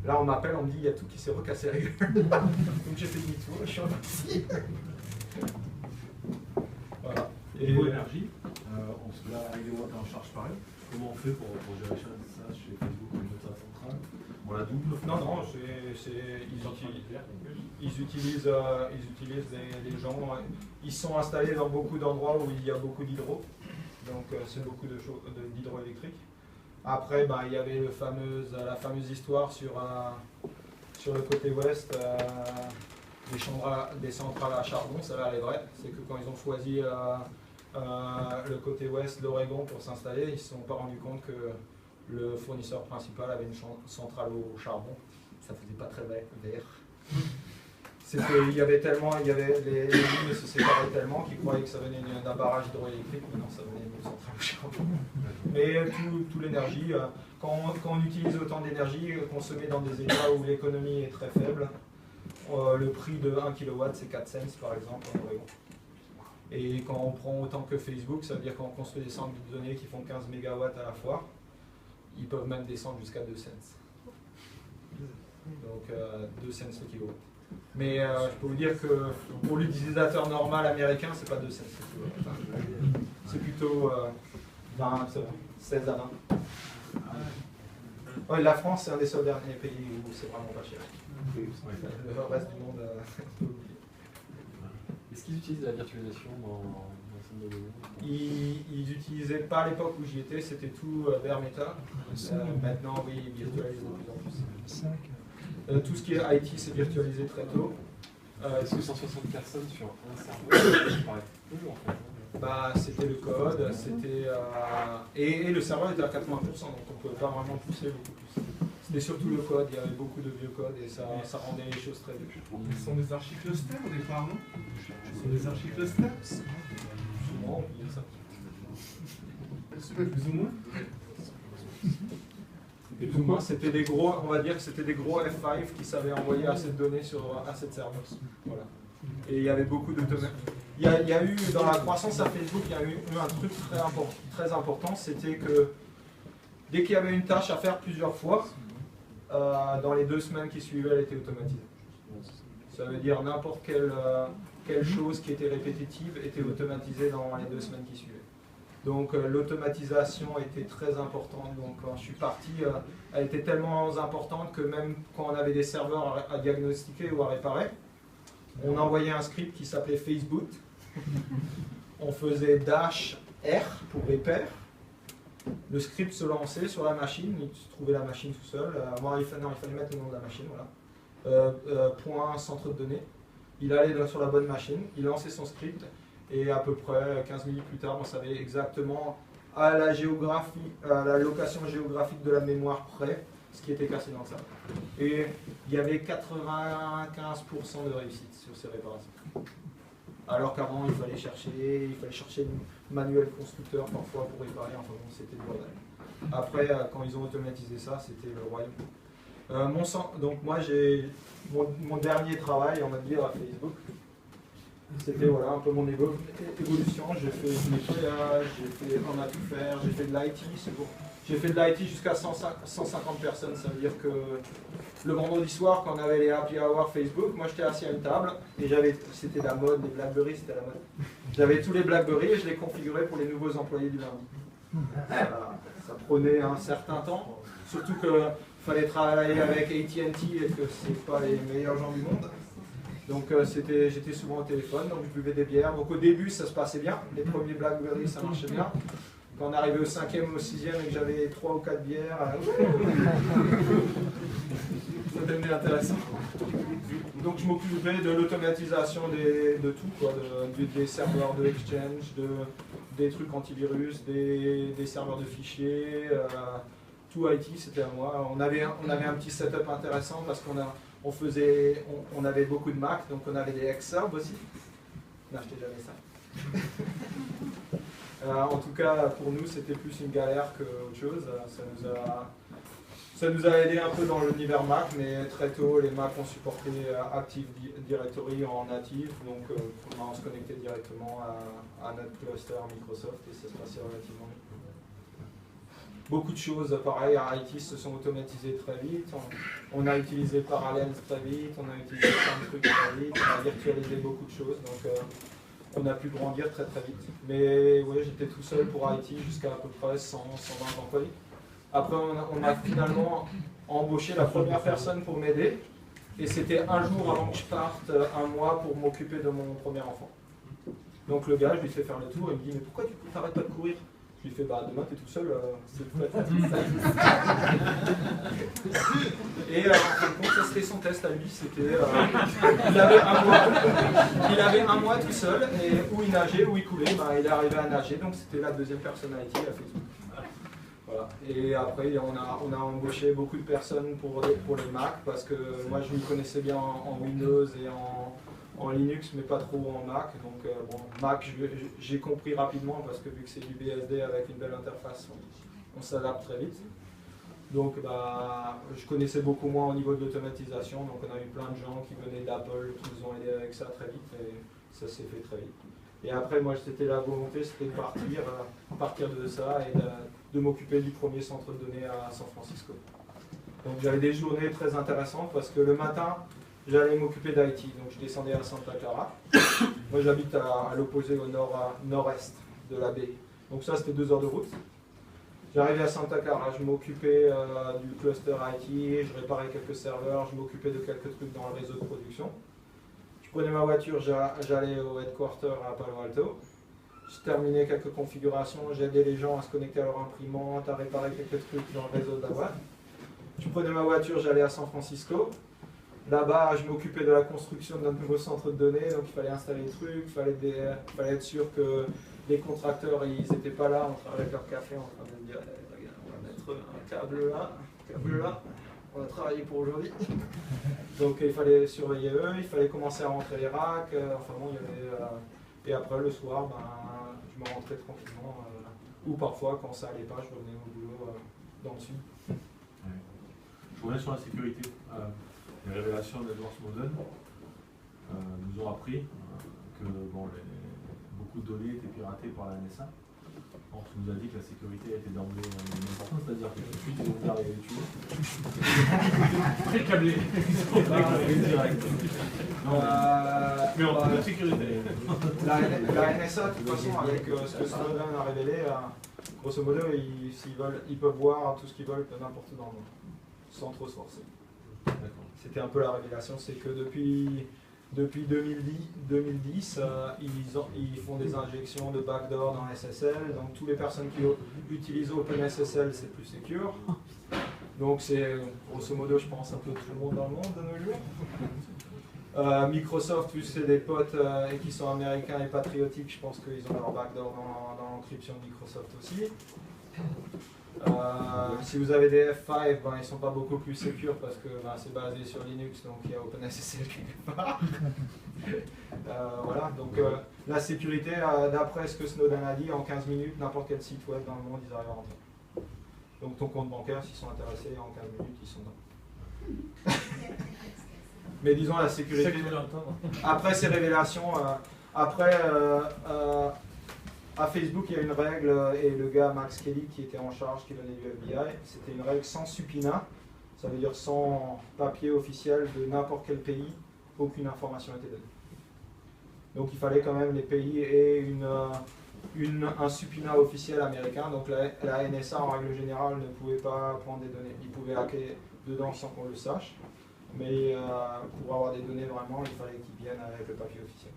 Là on m'appelle, on me dit il y a tout qui s'est recassé la gueule. Donc j'ai fait demi-tour, je suis reparti. Voilà. Et niveau énergie, on se là avec les watts en charge pareil. Comment on fait pour gérer ça chez Facebook au niveau de sa centrale? On la double? Non, ils utilisent des gens, ils sont installés dans beaucoup d'endroits où il y a beaucoup d'hydro, donc c'est beaucoup d'hydroélectrique. Après, ben, il y avait la fameuse histoire sur le côté ouest des centrales à charbon, ça va aller vrai, c'est que quand ils ont choisi le côté ouest de l'Oregon pour s'installer, ils ne se sont pas rendus compte que le fournisseur principal avait une centrale au charbon. Ça faisait pas très vert. Il y avait les lignes se séparaient tellement qu'ils croyaient que ça venait d'un barrage hydroélectrique, mais non, ça venait d'une centrale au charbon. Mais toute l'énergie, quand on utilise autant d'énergie consommée dans des États où l'économie est très faible, le prix de 1 kW c'est 4 cents par exemple en Oregon. Et quand on prend autant que Facebook, ça veut dire qu'on construit des centres de données qui font 15 MW à la fois, ils peuvent même descendre jusqu'à 2 cents. Donc 2 cents le kilowatt. Mais je peux vous dire que pour l'utilisateur normal américain, c'est pas 2 cents le kilowatt. C'est plutôt 16 à 20. Ouais, la France, c'est un des seuls derniers pays où c'est vraiment pas cher. Le reste du monde Est-ce qu'ils utilisent la virtualisation dans l'ensemble de l'eau? Ils n'utilisaient pas à l'époque où j'y étais, c'était tout bare metal. Maintenant, oui, ils virtualisent de plus en plus. Tout ce qui est IT, c'est virtualisé très tôt. Est-ce que 160 personnes sur un serveur, ça paraît peu en fait? Bah, c'était le code, et le serveur était à 80%, donc on ne pouvait pas vraiment pousser beaucoup plus. C'était surtout le code, il y avait beaucoup de vieux codes et ça rendait les choses très dures. Ce sont des archiclusters au départ, non? Ce sont des archiclusters? Souvent, on peut dire ça. Plus ou moins? Plus ou moins, c'était des gros, on va dire que c'était des gros F5 qui savaient envoyer assez de données sur assez de serveurs. Voilà. Et il y avait beaucoup d'automatisation. Il y a eu, dans la croissance à Facebook, il y a eu un truc très important, c'était que dès qu'il y avait une tâche à faire plusieurs fois, dans les 2 semaines qui suivaient, elle était automatisée. Ça veut dire n'importe quelle chose qui était répétitive était automatisée dans les 2 semaines qui suivaient. Donc l'automatisation était très importante. Donc quand je suis parti, elle était tellement importante que même quand on avait des serveurs à diagnostiquer ou à réparer, on envoyait un script qui s'appelait Facebook. On faisait dash R pour repair. Le script se lançait sur la machine, il trouvait la machine tout seul. Il fallait mettre le nom de la machine, voilà. Point centre de données. Il allait sur la bonne machine, il lançait son script, et à peu près 15 minutes plus tard, on savait exactement à la location géographique de la mémoire près, ce qui était cassé dans le serveur. Et il y avait 95% de réussite sur ces réparations. Alors qu'avant, il fallait chercher le manuel constructeur parfois pour réparer, enfin bon, c'était le bordel. Après, quand ils ont automatisé ça, c'était le royaume. Donc moi, mon dernier travail, on va dire, à Facebook, c'était voilà, un peu mon évolution. J'ai fait du nettoyage, on a tout faire, j'ai fait de l'IT, j'ai fait de l'IT jusqu'à 150 personnes, ça veut dire que le vendredi soir, quand on avait les happy hour Facebook, moi j'étais assis à une table et c'était la mode, les BlackBerry, c'était la mode. J'avais tous les BlackBerry et je les configurais pour les nouveaux employés du lundi. Ça prenait un certain temps, surtout qu'il fallait travailler avec AT&T et que c'est pas les meilleurs gens du monde. Donc j'étais souvent au téléphone, donc je buvais des bières. Donc au début ça se passait bien, les premiers BlackBerry ça marchait bien. Quand on arrivait au 5e ou au 6e et que j'avais 3 ou 4 bières, ça devenait intéressant. Donc je m'occupais de l'automatisation de tout, quoi, des serveurs de Exchange, des trucs antivirus, des serveurs de fichiers, tout IT c'était à moi. On avait un petit setup intéressant parce qu'on on avait beaucoup de Mac, donc on avait des Xserve aussi. N'achetez jamais ça. En tout cas, pour nous, c'était plus une galère qu'autre chose. Ça nous a aidé un peu dans l'univers Mac, mais très tôt, les Mac ont supporté Active Directory en natif, donc on se connectait directement à notre cluster Microsoft et ça se passait relativement vite. Beaucoup de choses, pareil, à IT se sont automatisées très vite. On a utilisé Parallels très vite, on a utilisé plein de trucs très vite, on a virtualisé beaucoup de choses, donc on a pu grandir très très vite. Mais oui, j'étais tout seul pour IT jusqu'à peu près 120 employés. Après, on a finalement embauché la première personne pour m'aider. Et c'était un jour avant que je parte, un mois, pour m'occuper de mon premier enfant. Donc le gars, je lui fais faire le tour, il me dit « Mais pourquoi tu n'arrêtes pas de courir ?» Je lui fais « Bah demain, tu es tout seul, c'est très facile. » Et en fin de compte, ça c'était son test à lui. C'était il avait un mois tout seul, et où il nageait, où il coulait, bah, il est arrivé à nager. Donc c'était la deuxième personne à IT à Facebook. Voilà. Et après, on a embauché beaucoup de personnes pour les Mac, parce que moi je m'y connaissais bien en Windows et en Linux, mais pas trop en Mac. Donc bon, Mac, j'ai compris rapidement, parce que vu que c'est du BSD avec une belle interface, on s'adapte très vite. Donc bah, je connaissais beaucoup moins au niveau de l'automatisation, donc on a eu plein de gens qui venaient d'Apple, qui nous ont aidés avec ça très vite, et ça s'est fait très vite. Et après, moi, c'était la volonté, c'était de partir de ça et de m'occuper du premier centre de données à San Francisco. Donc j'avais des journées très intéressantes parce que le matin, j'allais m'occuper d'IT, donc je descendais à Santa Clara. Moi, j'habite à l'opposé, au nord-est de la baie. Donc ça, c'était 2 heures de route. J'arrivais à Santa Clara, je m'occupais du cluster IT, je réparais quelques serveurs, je m'occupais de quelques trucs dans le réseau de production. Je prenais ma voiture, j'allais au headquarter à Palo Alto. Je terminais quelques configurations, j'aidais les gens à se connecter à leur imprimante, à réparer quelques trucs dans le réseau de la boîte. Je prenais ma voiture, j'allais à San Francisco. Là-bas, je m'occupais de la construction de notre nouveau centre de données, donc il fallait installer les trucs, il fallait être sûr que les contracteurs, ils n'étaient pas là en train avec leur café, en train de dire regarde, on va mettre un câble là, on a travaillé pour aujourd'hui. Donc il fallait surveiller eux, il fallait commencer à rentrer les racks, enfin bon, il y avait... et après, le soir, ben, je me rentrais tranquillement, ou parfois, quand ça allait pas, je revenais au boulot dans le sud. Ouais. Je reviens sur la sécurité. Les révélations d'Edward Snowden nous ont appris que bon, beaucoup de données étaient piratées par la NSA. On nous a dit que la sécurité était d'emblée importante, c'est-à-dire que tout de suite ils vont venir les tuer. Très câblé. Direct. Mais en toute sécurité. La NSA, de toute façon, avec ce que Snowden a révélé, grosso modo, ils peuvent voir tout ce qu'ils veulent de n'importe où dans le monde, sans trop se forcer. C'était un peu la révélation, c'est que depuis 2010, ils font des injections de backdoor dans SSL, donc toutes les personnes qui utilisent OpenSSL, c'est plus secure. Donc c'est grosso modo, je pense, un peu tout le monde dans le monde de nos jours. Microsoft, vu que c'est des potes et qui sont américains et patriotiques, je pense qu'ils ont leur backdoor dans l'encryption de Microsoft aussi. Si vous avez des F5, ben, ils ne sont pas beaucoup plus sécures parce que ben, c'est basé sur Linux, donc il y a OpenSSL quelque part. Voilà, donc la sécurité, d'après ce que Snowden a dit, en 15 minutes, n'importe quel site web dans le monde, ils arrivent à rentrer. Donc ton compte bancaire, s'ils sont intéressés, en 15 minutes, ils sont dedans. Mais disons la sécurité. Après ces révélations, à Facebook, il y a une règle, et le gars Max Kelly qui était en charge, qui venait du FBI, c'était une règle sans subpoena, ça veut dire sans papier officiel de n'importe quel pays, aucune information n'était donnée. Donc il fallait quand même les pays aient un subpoena officiel américain, donc la NSA en règle générale ne pouvait pas prendre des données, ils pouvaient hacker dedans sans qu'on le sache, mais pour avoir des données vraiment, il fallait qu'ils viennent avec le papier officiel.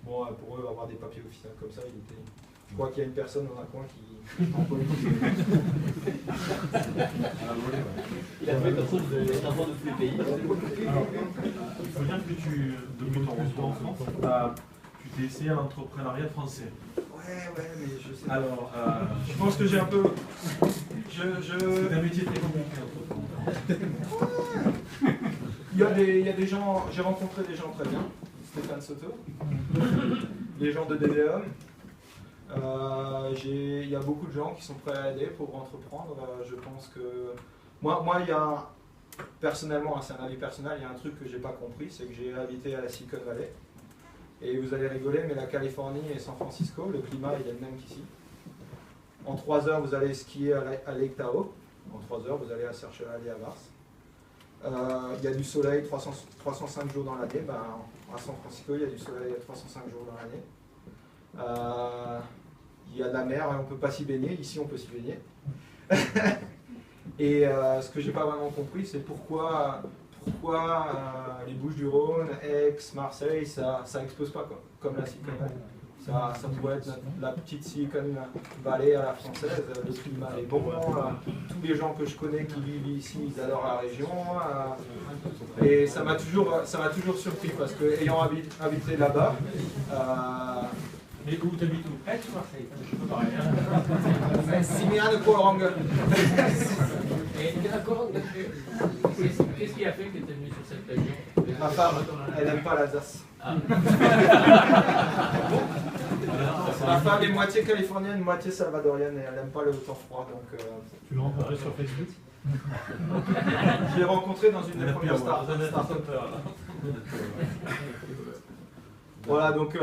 Bon, pour eux, avoir des papiers officiels comme ça, je crois qu'il y a une personne dans un coin qui en politique. Il a trouvé personne de n'importe tous les pays. Alors, il faut dire que depuis ton retour en France, tu t'es essayé à l'entrepreneuriat français. Ouais, mais je sais. Alors, je pense que j'ai un peu. c'est un métier très compliqué, l'entrepreneuriat. Il y a des gens, j'ai rencontré des gens très bien, Stéphane Soto, des gens de DDM. Il y a beaucoup de gens qui sont prêts à aider pour entreprendre. Je pense que moi il y a personnellement, c'est un avis personnel, il y a un truc que j'ai pas compris, c'est que j'ai habité à la Silicon Valley. Et vous allez rigoler, mais la Californie et San Francisco, le climat il est le même qu'ici. En 3 heures, vous allez skier à Lake Tahoe. En 3 heures, vous allez à Search-Valley à Vars. Il y a du soleil 305 jours dans l'année. Ben, à San Francisco, il y a du soleil 305 jours dans l'année. Il y a de la mer et on ne peut pas s'y baigner. Ici, on peut s'y baigner. Et ce que j'ai pas vraiment compris, c'est pourquoi les Bouches-du-Rhône, Aix, Marseille, ça explose pas quoi, comme la Silicon Valley. Ça pourrait être la petite Silicon Valley à la française. Le climat est bon. Tous les gens que je connais qui vivent ici, ils adorent la région. Et ça m'a toujours surpris parce que ayant habité là-bas. Mais où t'habites où? Aix ou Marseille? Je peux pareil. Simiane Corangue. Et qu'est-ce qui a fait que tu étais venu sur cette région? Ma femme, elle n'aime pas l'Alsace. Ah. Ma femme est moitié californienne, moitié salvadorienne et elle n'aime pas le temps froid. Donc, Tu l'as rencontré sur Facebook? je l'ai rencontré dans une des premières startups. Voilà, donc ouais,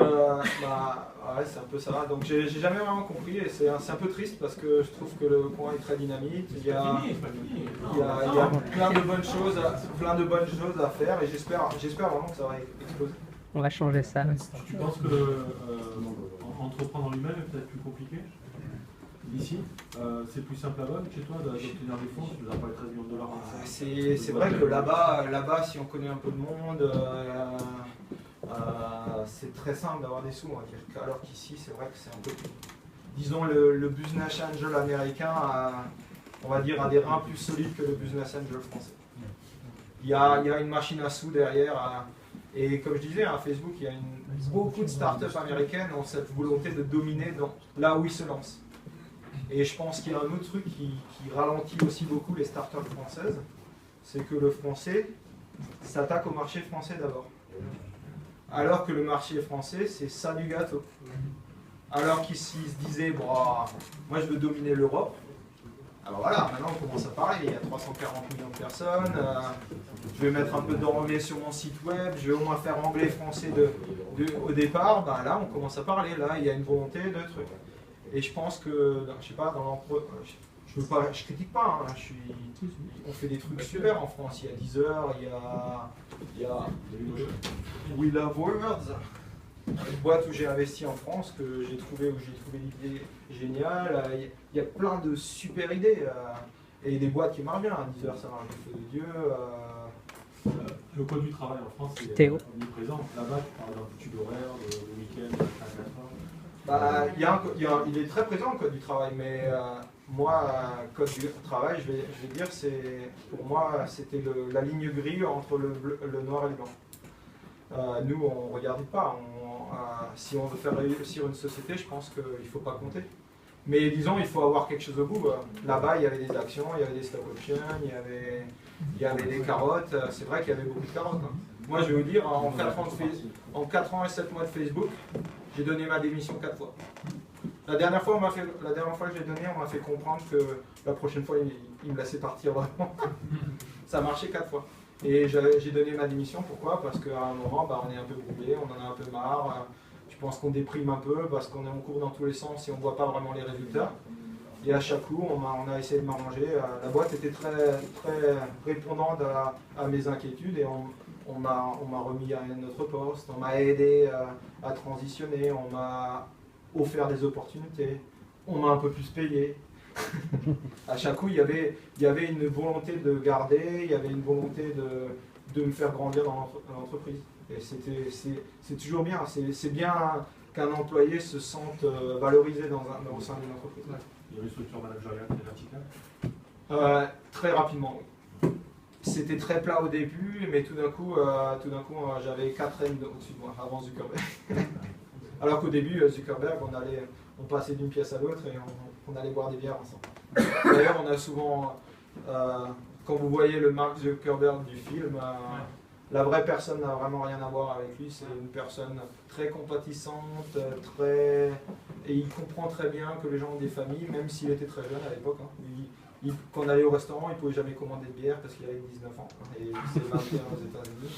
c'est un peu ça. Donc j'ai jamais vraiment compris et c'est un peu triste parce que je trouve que le coin est très dynamique. Il y a plein de bonnes choses à faire et j'espère vraiment que ça va exploser. On va changer ça. Tu penses que entreprendre en lui-même est peut-être plus compliqué ici? C'est plus simple là-bas que chez toi d'obtenir des fonds? Tu nous as parlé de $13 millions. C'est vrai que là-bas, si on connaît un peu de monde, c'est très simple d'avoir des sous, on va dire. Alors qu'ici, c'est vrai que c'est un peu plus. Disons, le business angel américain, on va dire, a des reins plus solides que le business angel français. Il y a une machine à sous derrière. Et comme je disais, à Facebook, il y a beaucoup de startups américaines ont cette volonté de dominer là où ils se lancent. Et je pense qu'il y a un autre truc qui ralentit aussi beaucoup les startups françaises, c'est que le français s'attaque au marché français d'abord. Alors que le marché français, c'est ça du gâteau. Alors qu'ici, ils se disaient, bon, moi je veux dominer l'Europe. Alors voilà, maintenant on commence à parler, il y a 340 millions de personnes, je vais mettre un peu d'anglais sur mon site web, je vais au moins faire anglais-français au départ, ben là on commence à parler, là il y a une volonté de truc. Et je pense que, je sais pas, je critique pas, hein, on fait des trucs super en France, il y a Deezer, il y a We Love Words, une boîte où j'ai investi en France, où j'ai trouvé l'idée géniale, il y a plein de super idées, et des boîtes qui marchent bien, Deezer ça marche du feu de Dieu. Le code du travail en France est Théo. omniprésent. Là-bas, tu parles d'amplitude horaire, de week-end, de 4 heures. Il est très présent le code du travail, mais moi, code du travail, je vais dire, pour moi, c'était la ligne grise entre le noir et le blanc. Nous, on ne regarde pas. Si on veut faire réussir une société, je pense qu'il ne faut pas compter. Mais disons, il faut avoir quelque chose au bout. Là-bas, il y avait des actions, il y avait des stock options, il y avait des carottes. C'est vrai qu'il y avait beaucoup de carottes. Moi, je vais vous dire, en 4 ans et 7 mois de Facebook, j'ai donné ma démission 4 fois. La dernière fois que je l'ai donné, on m'a fait comprendre que la prochaine fois, il me laissait partir vraiment. Ça a marché 4 fois. Et j'ai donné ma démission, pourquoi? Parce qu'à un moment, on est un peu brûlé, on en a un peu marre. Je pense qu'on déprime un peu parce qu'on est en cours dans tous les sens et on ne voit pas vraiment les résultats. Et à chaque coup, on a essayé de m'arranger. La boîte était très, très répondante à mes inquiétudes et on m'a remis à un autre poste, on m'a aidé à transitionner, on m'a offert des opportunités, on m'a un peu plus payé. À chaque coup, il y avait une volonté de garder, il y avait une volonté de me faire grandir dans l'entreprise. Et c'est toujours bien, c'est bien qu'un employé se sente valorisé au sein d'une entreprise. Il y a une structure managériale très verticale? Très rapidement, oui. C'était très plat au début, mais tout d'un coup j'avais 4 N au-dessus de moi, avant Zuckerberg. Alors qu'au début, Zuckerberg, on passait d'une pièce à l'autre et on allait boire des bières ensemble. D'ailleurs, on a souvent, quand vous voyez le Mark Zuckerberg du film, La vraie personne n'a vraiment rien à voir avec lui, c'est une personne très compatissante, très... et il comprend très bien que les gens ont des familles, même s'il était très jeune à l'époque. Hein. Quand on allait au restaurant, il ne pouvait jamais commander de bière parce qu'il avait 19 ans. Et c'est 21 aux États-Unis.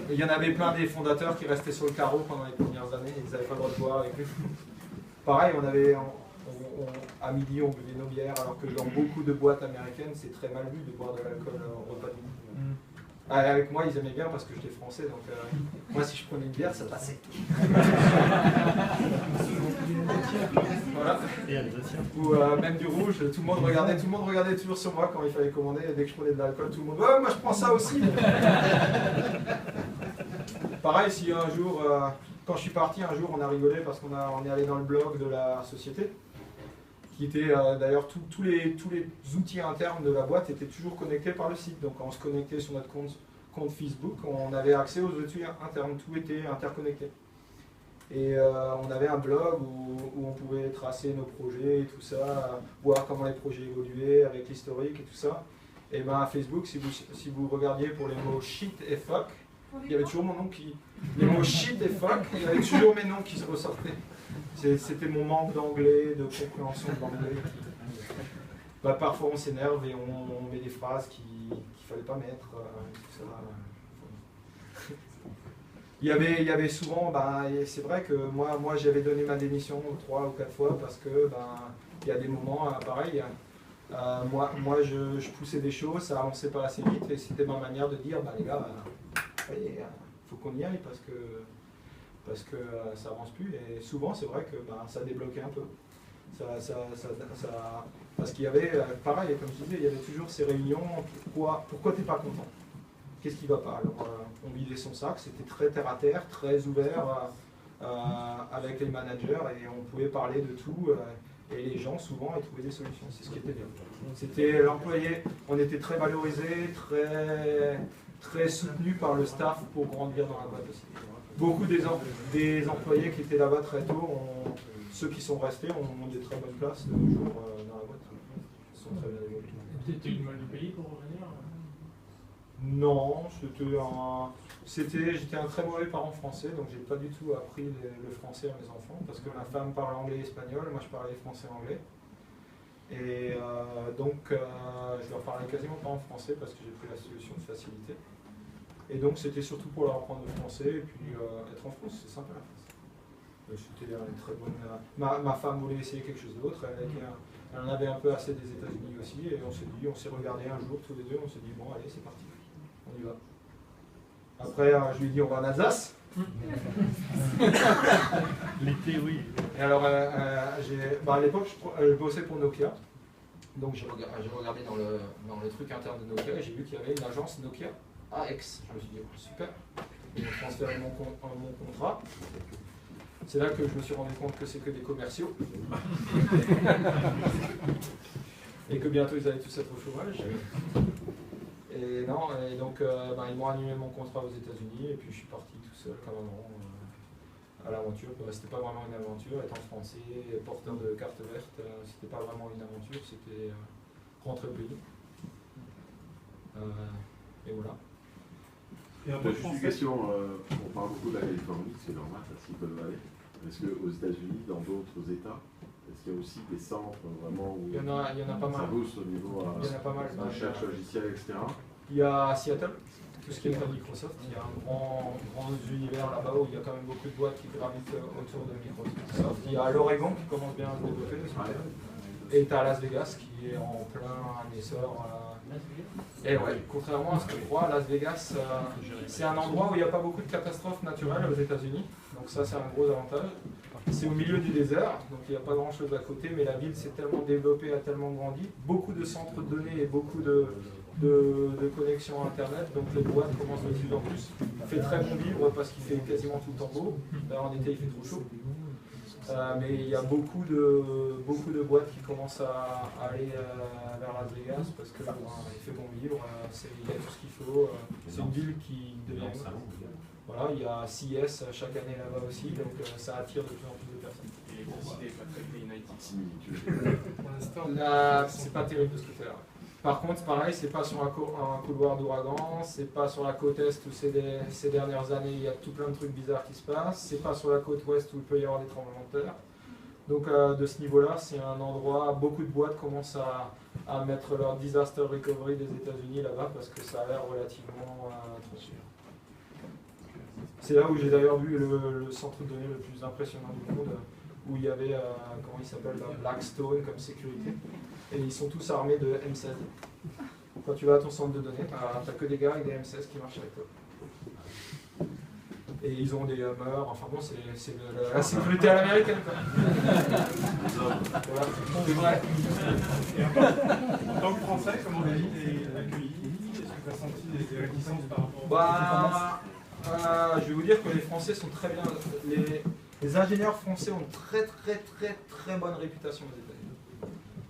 Il y en avait plein des fondateurs qui restaient sur le carreau pendant les premières années, ils n'avaient pas le droit de boire avec lui. Pareil, à midi, on buvait nos bières, alors que dans beaucoup de boîtes américaines, c'est très mal vu de boire de l'alcool au repas de midi. Avec moi, ils aimaient bien parce que j'étais français, donc moi, si je prenais une bière, ça passait. Voilà. Ou même du rouge, tout le monde regardait toujours sur moi quand il fallait commander, et dès que je prenais de l'alcool, tout le monde « Ouais, moi je prends ça aussi !» Pareil, si un jour, quand je suis parti, un jour, on a rigolé parce qu'on est allé dans le blog de la société, qui était d'ailleurs tous les outils internes de la boîte étaient toujours connectés par le site. Donc quand on se connectait sur notre compte Facebook, on avait accès aux outils internes, tout était interconnecté. Et on avait un blog où on pouvait tracer nos projets et tout ça, voir comment les projets évoluaient avec l'historique et tout ça. Et bien à Facebook, si vous regardiez pour les mots shit et fuck, il y avait toujours mon nom les mots shit et fuck, il y avait toujours mes noms qui se ressortaient. C'était mon manque d'anglais, de compréhension de l'anglais. Parfois on s'énerve et on met des phrases qu'il ne fallait pas mettre. Tout ça. Il y avait souvent, c'est vrai que moi j'avais donné ma démission 3 ou 4 fois parce que il y a des moments pareil. Moi je poussais des choses, ça avançait pas assez vite et c'était ma manière de dire les gars, il faut qu'on y aille parce que ça avance plus. Et souvent c'est vrai que ça débloquait un peu. Parce qu'il y avait, pareil, comme je disais, il y avait toujours ces réunions, pourquoi t'es pas content? Qu'est-ce qui va pas? Alors on vidait son sac, c'était très terre à terre, très ouvert avec les managers et on pouvait parler de tout et les gens souvent ils trouvaient des solutions, c'est ce qui était bien. C'était l'employé, on était très valorisé, très soutenu par le staff pour grandir dans la boîte aussi. Beaucoup des employés qui étaient là-bas très tôt, ceux qui sont restés ont des très bonnes places de nos jours dans la boîte. Ils sont très bien développés. C'était une mal du pays pour revenir? Non, j'étais un très mauvais parent français, donc j'ai pas du tout appris le français à mes enfants, parce que ma femme parle anglais et espagnol, moi je parlais français et anglais. Et donc je leur parlais quasiment pas en français parce que j'ai pris la solution de facilité. Et donc c'était surtout pour leur apprendre le français, et puis être en France, c'est sympa la France. C'était une très bonne... Ma femme voulait essayer quelque chose d'autre, elle en avait un peu assez des États-Unis aussi, et on s'est regardé un jour tous les deux, on s'est dit bon allez c'est parti, on y va. Après je lui ai dit on va en Alsace. L'été, oui. Et alors à l'époque je bossais pour Nokia, donc j'ai regardé dans le truc interne de Nokia et j'ai vu qu'il y avait une agence Nokia à Aix. Je me suis dit super, ils m'ont transféré mon contrat. C'est là que je me suis rendu compte que c'est que des commerciaux. Et que bientôt ils allaient tous être au chômage. Et donc ils m'ont annulé mon contrat aux États-Unis et puis je suis parti tout seul comme un an à l'aventure. C'était pas vraiment une aventure, étant français, porteur de carte verte, c'était pas vraiment une aventure, c'était rentrer au pays. Et voilà. Juste une question, on parle beaucoup de la Californie, c'est normal, ça s'y peut aller. Est-ce qu'aux États-Unis, dans d'autres États, est-ce qu'il y a aussi des centres vraiment où il y en a pas mal. Ça booste au niveau il y en a pas mal. recherche logicielle, etc. Il y a à Seattle, tout ce qui est pas Microsoft, il y a un grand univers là-bas où il y a quand même beaucoup de boîtes qui gravitent autour de Microsoft. Il y a l'Oregon qui commence bien à se développer aussi. Et tu as Las Vegas qui est en plein essor. Et ouais, contrairement à ce que je crois, Las Vegas, c'est un endroit où il n'y a pas beaucoup de catastrophes naturelles aux États-Unis. Donc ça, c'est un gros avantage. C'est au milieu du désert, donc il n'y a pas grand-chose à côté, mais la ville s'est tellement développée, a tellement grandi. Beaucoup de centres de données et beaucoup de connexions à Internet, donc les boîtes commencent de plus en plus. Il fait très bon vivre parce qu'il fait quasiment tout le temps beau. Là, en été, il fait trop chaud. Mais il y a beaucoup de boîtes qui commencent à aller vers Las Vegas parce que il fait bon vivre, il y a tout ce qu'il faut. C'est une ville qui devient... Voilà, il y a CES chaque année là-bas aussi, donc ça attire de plus en plus de personnes. Et l'électricité n'est pas traitée United. Là, c'est pas terrible de ce côté-là. Par contre, pareil, c'est pas sur un couloir d'ouragan, c'est pas sur la côte est où ces dernières années il y a tout plein de trucs bizarres qui se passent, c'est pas sur la côte ouest où il peut y avoir des tremblements de terre. Donc de ce niveau-là, c'est un endroit, beaucoup de boîtes commencent à mettre leur disaster recovery des États-Unis là-bas parce que ça a l'air relativement trop sûr. C'est là où j'ai d'ailleurs vu le centre de données le plus impressionnant du monde, où il y avait, comment il s'appelle, Blackstone comme sécurité. Et ils sont tous armés de M16. Quand tu vas à ton centre de données, t'as que des gars avec des M16 qui marchent avec toi. Et ils ont des Hummers, enfin bon, c'est la sécurité à l'américaine. Voilà, c'est vrai. Et en tant que Français, comment tu as accueilli? Est-ce que tu as senti des réticences par rapport aux je vais vous dire que les Français sont très bien. Les ingénieurs français ont une très bonne réputation aux États-Unis.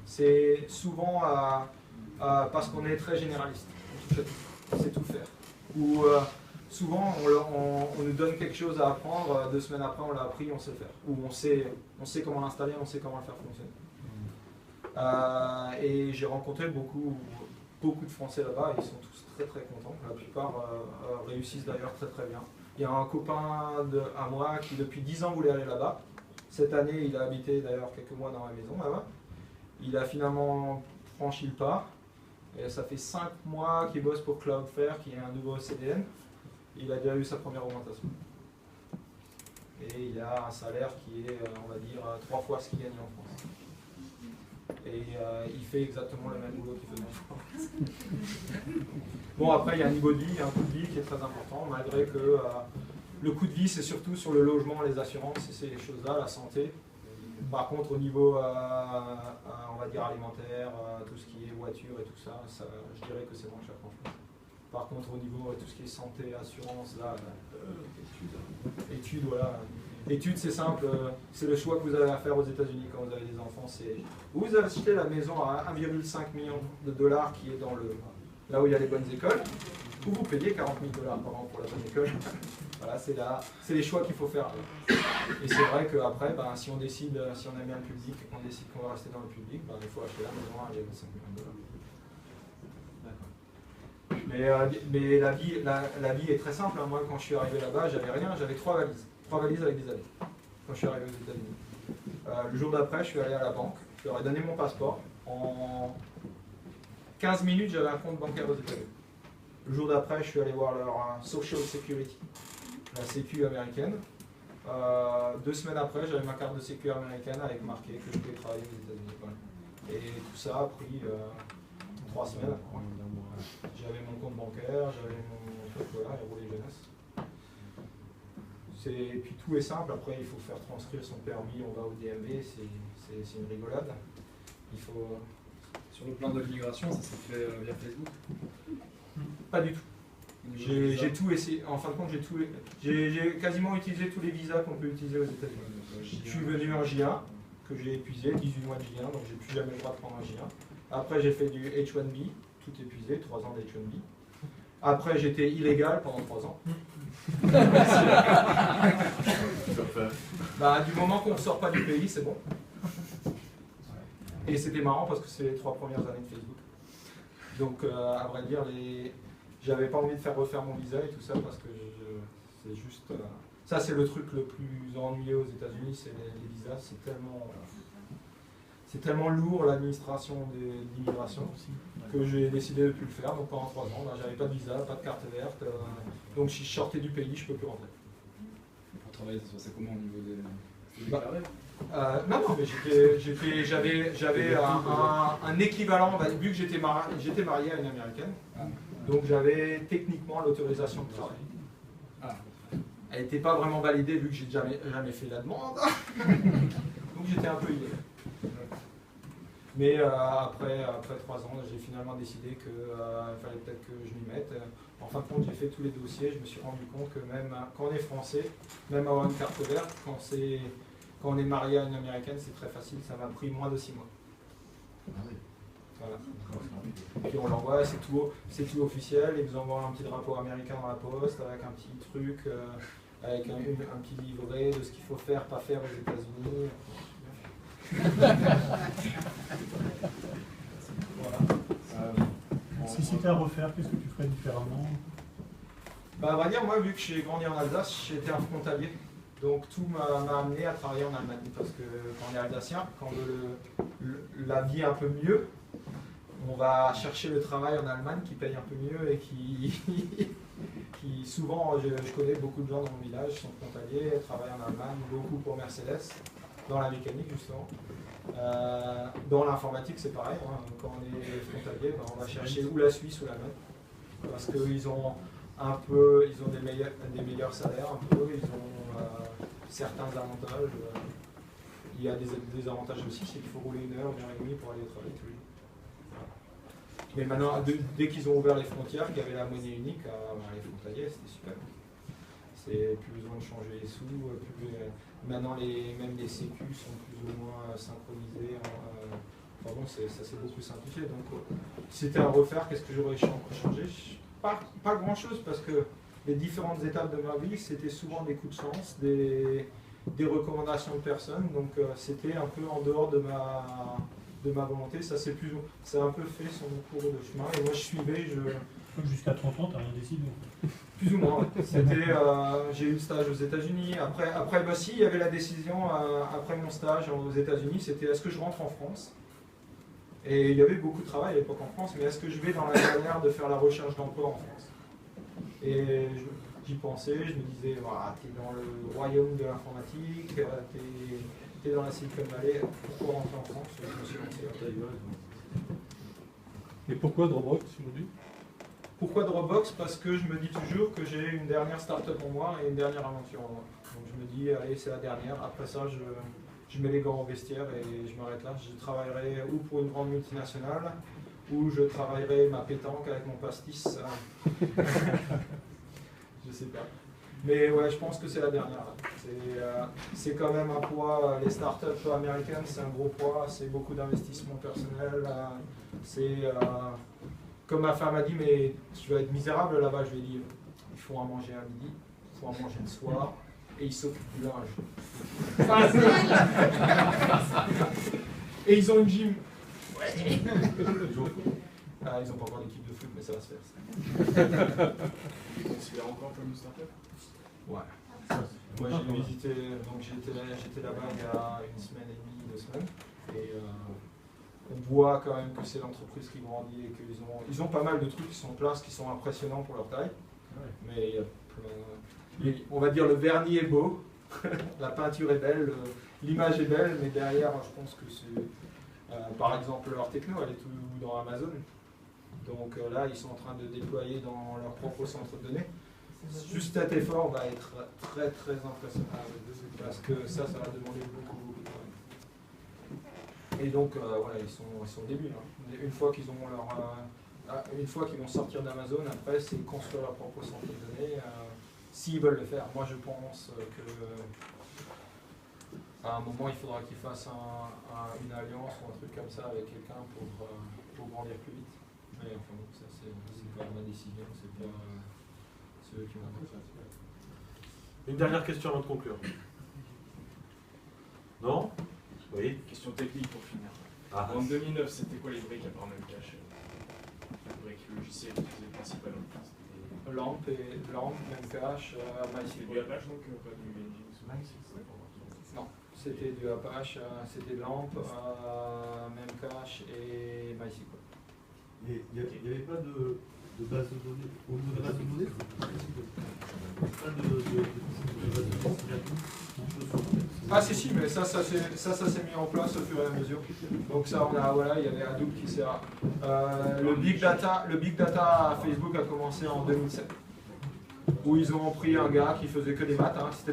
C'est souvent parce qu'on est très généraliste. On sait tout faire. Ou souvent on nous donne quelque chose à apprendre, 2 semaines après on l'a appris, on sait le faire. Ou on sait comment l'installer, on sait comment le faire fonctionner. Et j'ai rencontré beaucoup de Français là-bas, ils sont tous très contents. La plupart réussissent d'ailleurs très bien. Il y a un copain à moi qui depuis 10 ans voulait aller là-bas. Cette année, il a habité d'ailleurs quelques mois dans ma maison là-bas. Il a finalement franchi le pas. Et ça fait 5 mois qu'il bosse pour Cloudflare, qui est un nouveau CDN. Il a déjà eu sa première augmentation. Et il a un salaire qui est, on va dire, 3 fois ce qu'il gagne en France. Et il fait exactement le même boulot qu'il faisait en France. Bon, après, il y a un niveau de vie, un coût de vie qui est très important, malgré que le coût de vie, c'est surtout sur le logement, les assurances, et ces choses-là, la santé. Par contre, au niveau, on va dire, alimentaire, tout ce qui est voiture et tout ça, je dirais que c'est moins cher qu'en France. Par contre, au niveau tout ce qui est santé, assurance, là, études, voilà. Études, c'est simple, c'est le choix que vous avez à faire aux États-Unis quand vous avez des enfants. C'est vous achetez la maison à 1,5 million de dollars qui est là où il y a les bonnes écoles, ou vous payez 40 000 $ par an pour la bonne école. Voilà, c'est les choix qu'il faut faire. Et c'est vrai qu'après, si on décide, si on aime bien le public, qu'on décide qu'on va rester dans le public, il faut acheter la maison à 1,5 million de dollars. Mais la vie est très simple. Moi, quand je suis arrivé là-bas, j'avais rien, j'avais 3 valises. 3 valises avec des habits, quand je suis arrivé aux États-Unis. Le jour d'après, je suis allé à la banque, je leur ai donné mon passeport. En 15 minutes, j'avais un compte bancaire aux États-Unis. Le jour d'après, je suis allé voir leur Social Security, la Sécu américaine. 2 semaines après, j'avais ma carte de Sécu américaine avec marqué que je pouvais travailler aux États-Unis. Voilà. Et tout ça a pris 3 semaines. J'avais mon compte bancaire, j'avais mon truc, voilà, et rouler jeunesse. Et puis tout est simple, après il faut faire transcrire son permis, on va au DMV, c'est une rigolade. Il faut... Sur le plan de l'immigration, ça s'est fait via Facebook? Pas du tout. J'ai tout essayé, en fin de compte j'ai quasiment utilisé tous les visas qu'on peut utiliser aux États-Unis. Je suis venu en J1, que j'ai épuisé, 18 mois de J1, donc j'ai plus jamais le droit de prendre un J1. Après j'ai fait du H1B, tout épuisé, 3 ans d'H1B. Après j'étais illégal pendant 3 ans. Du moment qu'on ne sort pas du pays, c'est bon. Et c'était marrant parce que c'est les 3 premières années de Facebook. Donc, à vrai dire, j'avais pas envie de faire refaire mon visa et tout ça parce que c'est juste. Ça, c'est le truc le plus ennuyeux aux États-Unis, c'est les visas. C'est tellement lourd l'administration de l'immigration que j'ai décidé de ne plus le faire. Donc pendant 3 ans, j'avais pas de visa, pas de carte verte. Donc si je sortais du pays, je peux plus rentrer. Pour travailler, ça se passait comment au niveau des... Non, mais j'avais un équivalent, vu que j'étais marié à une Américaine, donc j'avais techniquement l'autorisation de travail. Elle n'était pas vraiment validée vu que j'ai jamais fait la demande, donc j'étais un peu illégal. Mais après 3 ans, j'ai finalement décidé qu'il fallait peut-être que je m'y mette. En fin de compte, j'ai fait tous les dossiers, je me suis rendu compte que même quand on est français, même avoir une carte verte, quand on est marié à une américaine, c'est très facile, ça m'a pris moins de 6 mois. Voilà. Puis on l'envoie, c'est tout officiel, ils vous envoient un petit drapeau américain dans la poste, avec un petit truc, avec un petit livret de ce qu'il faut faire, pas faire aux États-Unis. Voilà. Si c'était à refaire, qu'est-ce que tu ferais différemment? Bah, à vrai dire, moi, vu que j'ai grandi en Alsace, j'étais un frontalier. Donc tout m'a amené à travailler en Allemagne. Parce que quand on est alsacien, quand la vie est un peu mieux, on va chercher le travail en Allemagne qui paye un peu mieux et qui souvent, je connais beaucoup de gens dans mon village qui sont frontaliers, travaillent en Allemagne, beaucoup pour Mercedes, dans la mécanique justement. Dans l'informatique, c'est pareil, hein. Quand on est frontalier, ben, on va chercher ou la Suisse ou l'Allemagne. Parce qu'ils ont des meilleurs salaires, un peu, ils ont certains avantages. Il y a des avantages aussi, c'est qu'il faut rouler 1 heure, 1h30 pour aller au travail tous les jours. Mais maintenant, dès qu'ils ont ouvert les frontières, qu'il y avait la monnaie unique, les frontaliers, c'était super. C'est plus besoin de changer les sous. Maintenant, même les sécu sont plus ou moins synchronisés. Pardon, ça s'est beaucoup simplifié. Donc, si c'était à refaire, qu'est-ce que j'aurais changé? Pas grand-chose, parce que les différentes étapes de ma vie, c'était souvent des coups de chance, des recommandations de personnes. Donc, c'était un peu en dehors de ma volonté. Ça c'est un peu fait son cours de chemin. Et moi, je suivais. Jusqu'à 30 ans, tu n'as rien décidé. Plus ou moins. J'ai eu le stage aux États-Unis. Après bah, si, il y avait la décision après mon stage aux États-Unis, c'était est-ce que je rentre en France? Et il y avait beaucoup de travail à l'époque en France, mais est-ce que je vais dans la manière de faire la recherche d'emploi en France? Et j'y pensais, je me disais, voilà, tu es dans le royaume de l'informatique, tu es dans la Silicon Valley, pourquoi rentrer en France? Je me suis lancé. Et pourquoi Dropbox aujourd'hui? Pourquoi Dropbox? Parce que je me dis toujours que j'ai une dernière start-up en moi et une dernière aventure en moi. Donc je me dis, allez, c'est la dernière. Après ça, je mets les gants au vestiaire et je m'arrête là. Je travaillerai ou pour une grande multinationale, ou je travaillerai ma pétanque avec mon pastis. Je sais pas. Mais ouais, je pense que c'est la dernière. C'est quand même un poids. Les startups américaines, c'est un gros poids. C'est beaucoup d'investissement personnel. Comme ma femme a dit, mais tu vas être misérable là-bas. Je lui ai dit, ils font à manger à midi, ils font à manger le soir, et ils s'occupent du linge. Et ils ont une gym. Ils n'ont pas encore d'équipe de foot, mais ça va se faire. Tu considères encore comme une start-up? Ouais. Moi j'ai visité, donc j'étais là-bas il y a 1 semaine et demie, 2 semaines, et on voit quand même que c'est l'entreprise qui grandit et qu'ils ont pas mal de trucs qui sont en place, qui sont impressionnants pour leur taille, mais il y a plein, on va dire le vernis est beau, la peinture est belle, l'image est belle, mais derrière je pense que c'est, par exemple leur techno elle est tout dans Amazon, donc là ils sont en train de déployer dans leur propre centre de données. Juste cet effort va être très très impressionnant parce que ça va demander beaucoup de travail. Et donc voilà, ils sont au début. Hein. Une fois qu'ils vont sortir d'Amazon, après c'est construire leur propre centre de données. S'ils veulent le faire, moi je pense que à un moment il faudra qu'ils fassent une alliance ou un truc comme ça avec quelqu'un pour grandir plus vite. Mais enfin bon, ça c'est pas ma décision, c'est pas ceux qui m'ont fait ça. Une dernière question avant de conclure. Non? Oui. Question technique pour finir. Ah, en 2009, c'était quoi les briques à part Memcache? Les briques logicielles utilisées principalement? LAMP, Memcache, MySQL. C'était du Apache donc pas du Nginx? Non, c'était du Apache, c'était LAMP, Memcache et MySQL. Et il n'y avait pas de base de données, au niveau de la base de données, pas de base de données. Ah si, mais ça s'est mis en place au fur et à mesure. Donc ça, il y avait Hadoop qui sert. Le Big Data à Facebook a commencé en 2007. Où ils ont pris un gars qui faisait que des maths, hein. C'était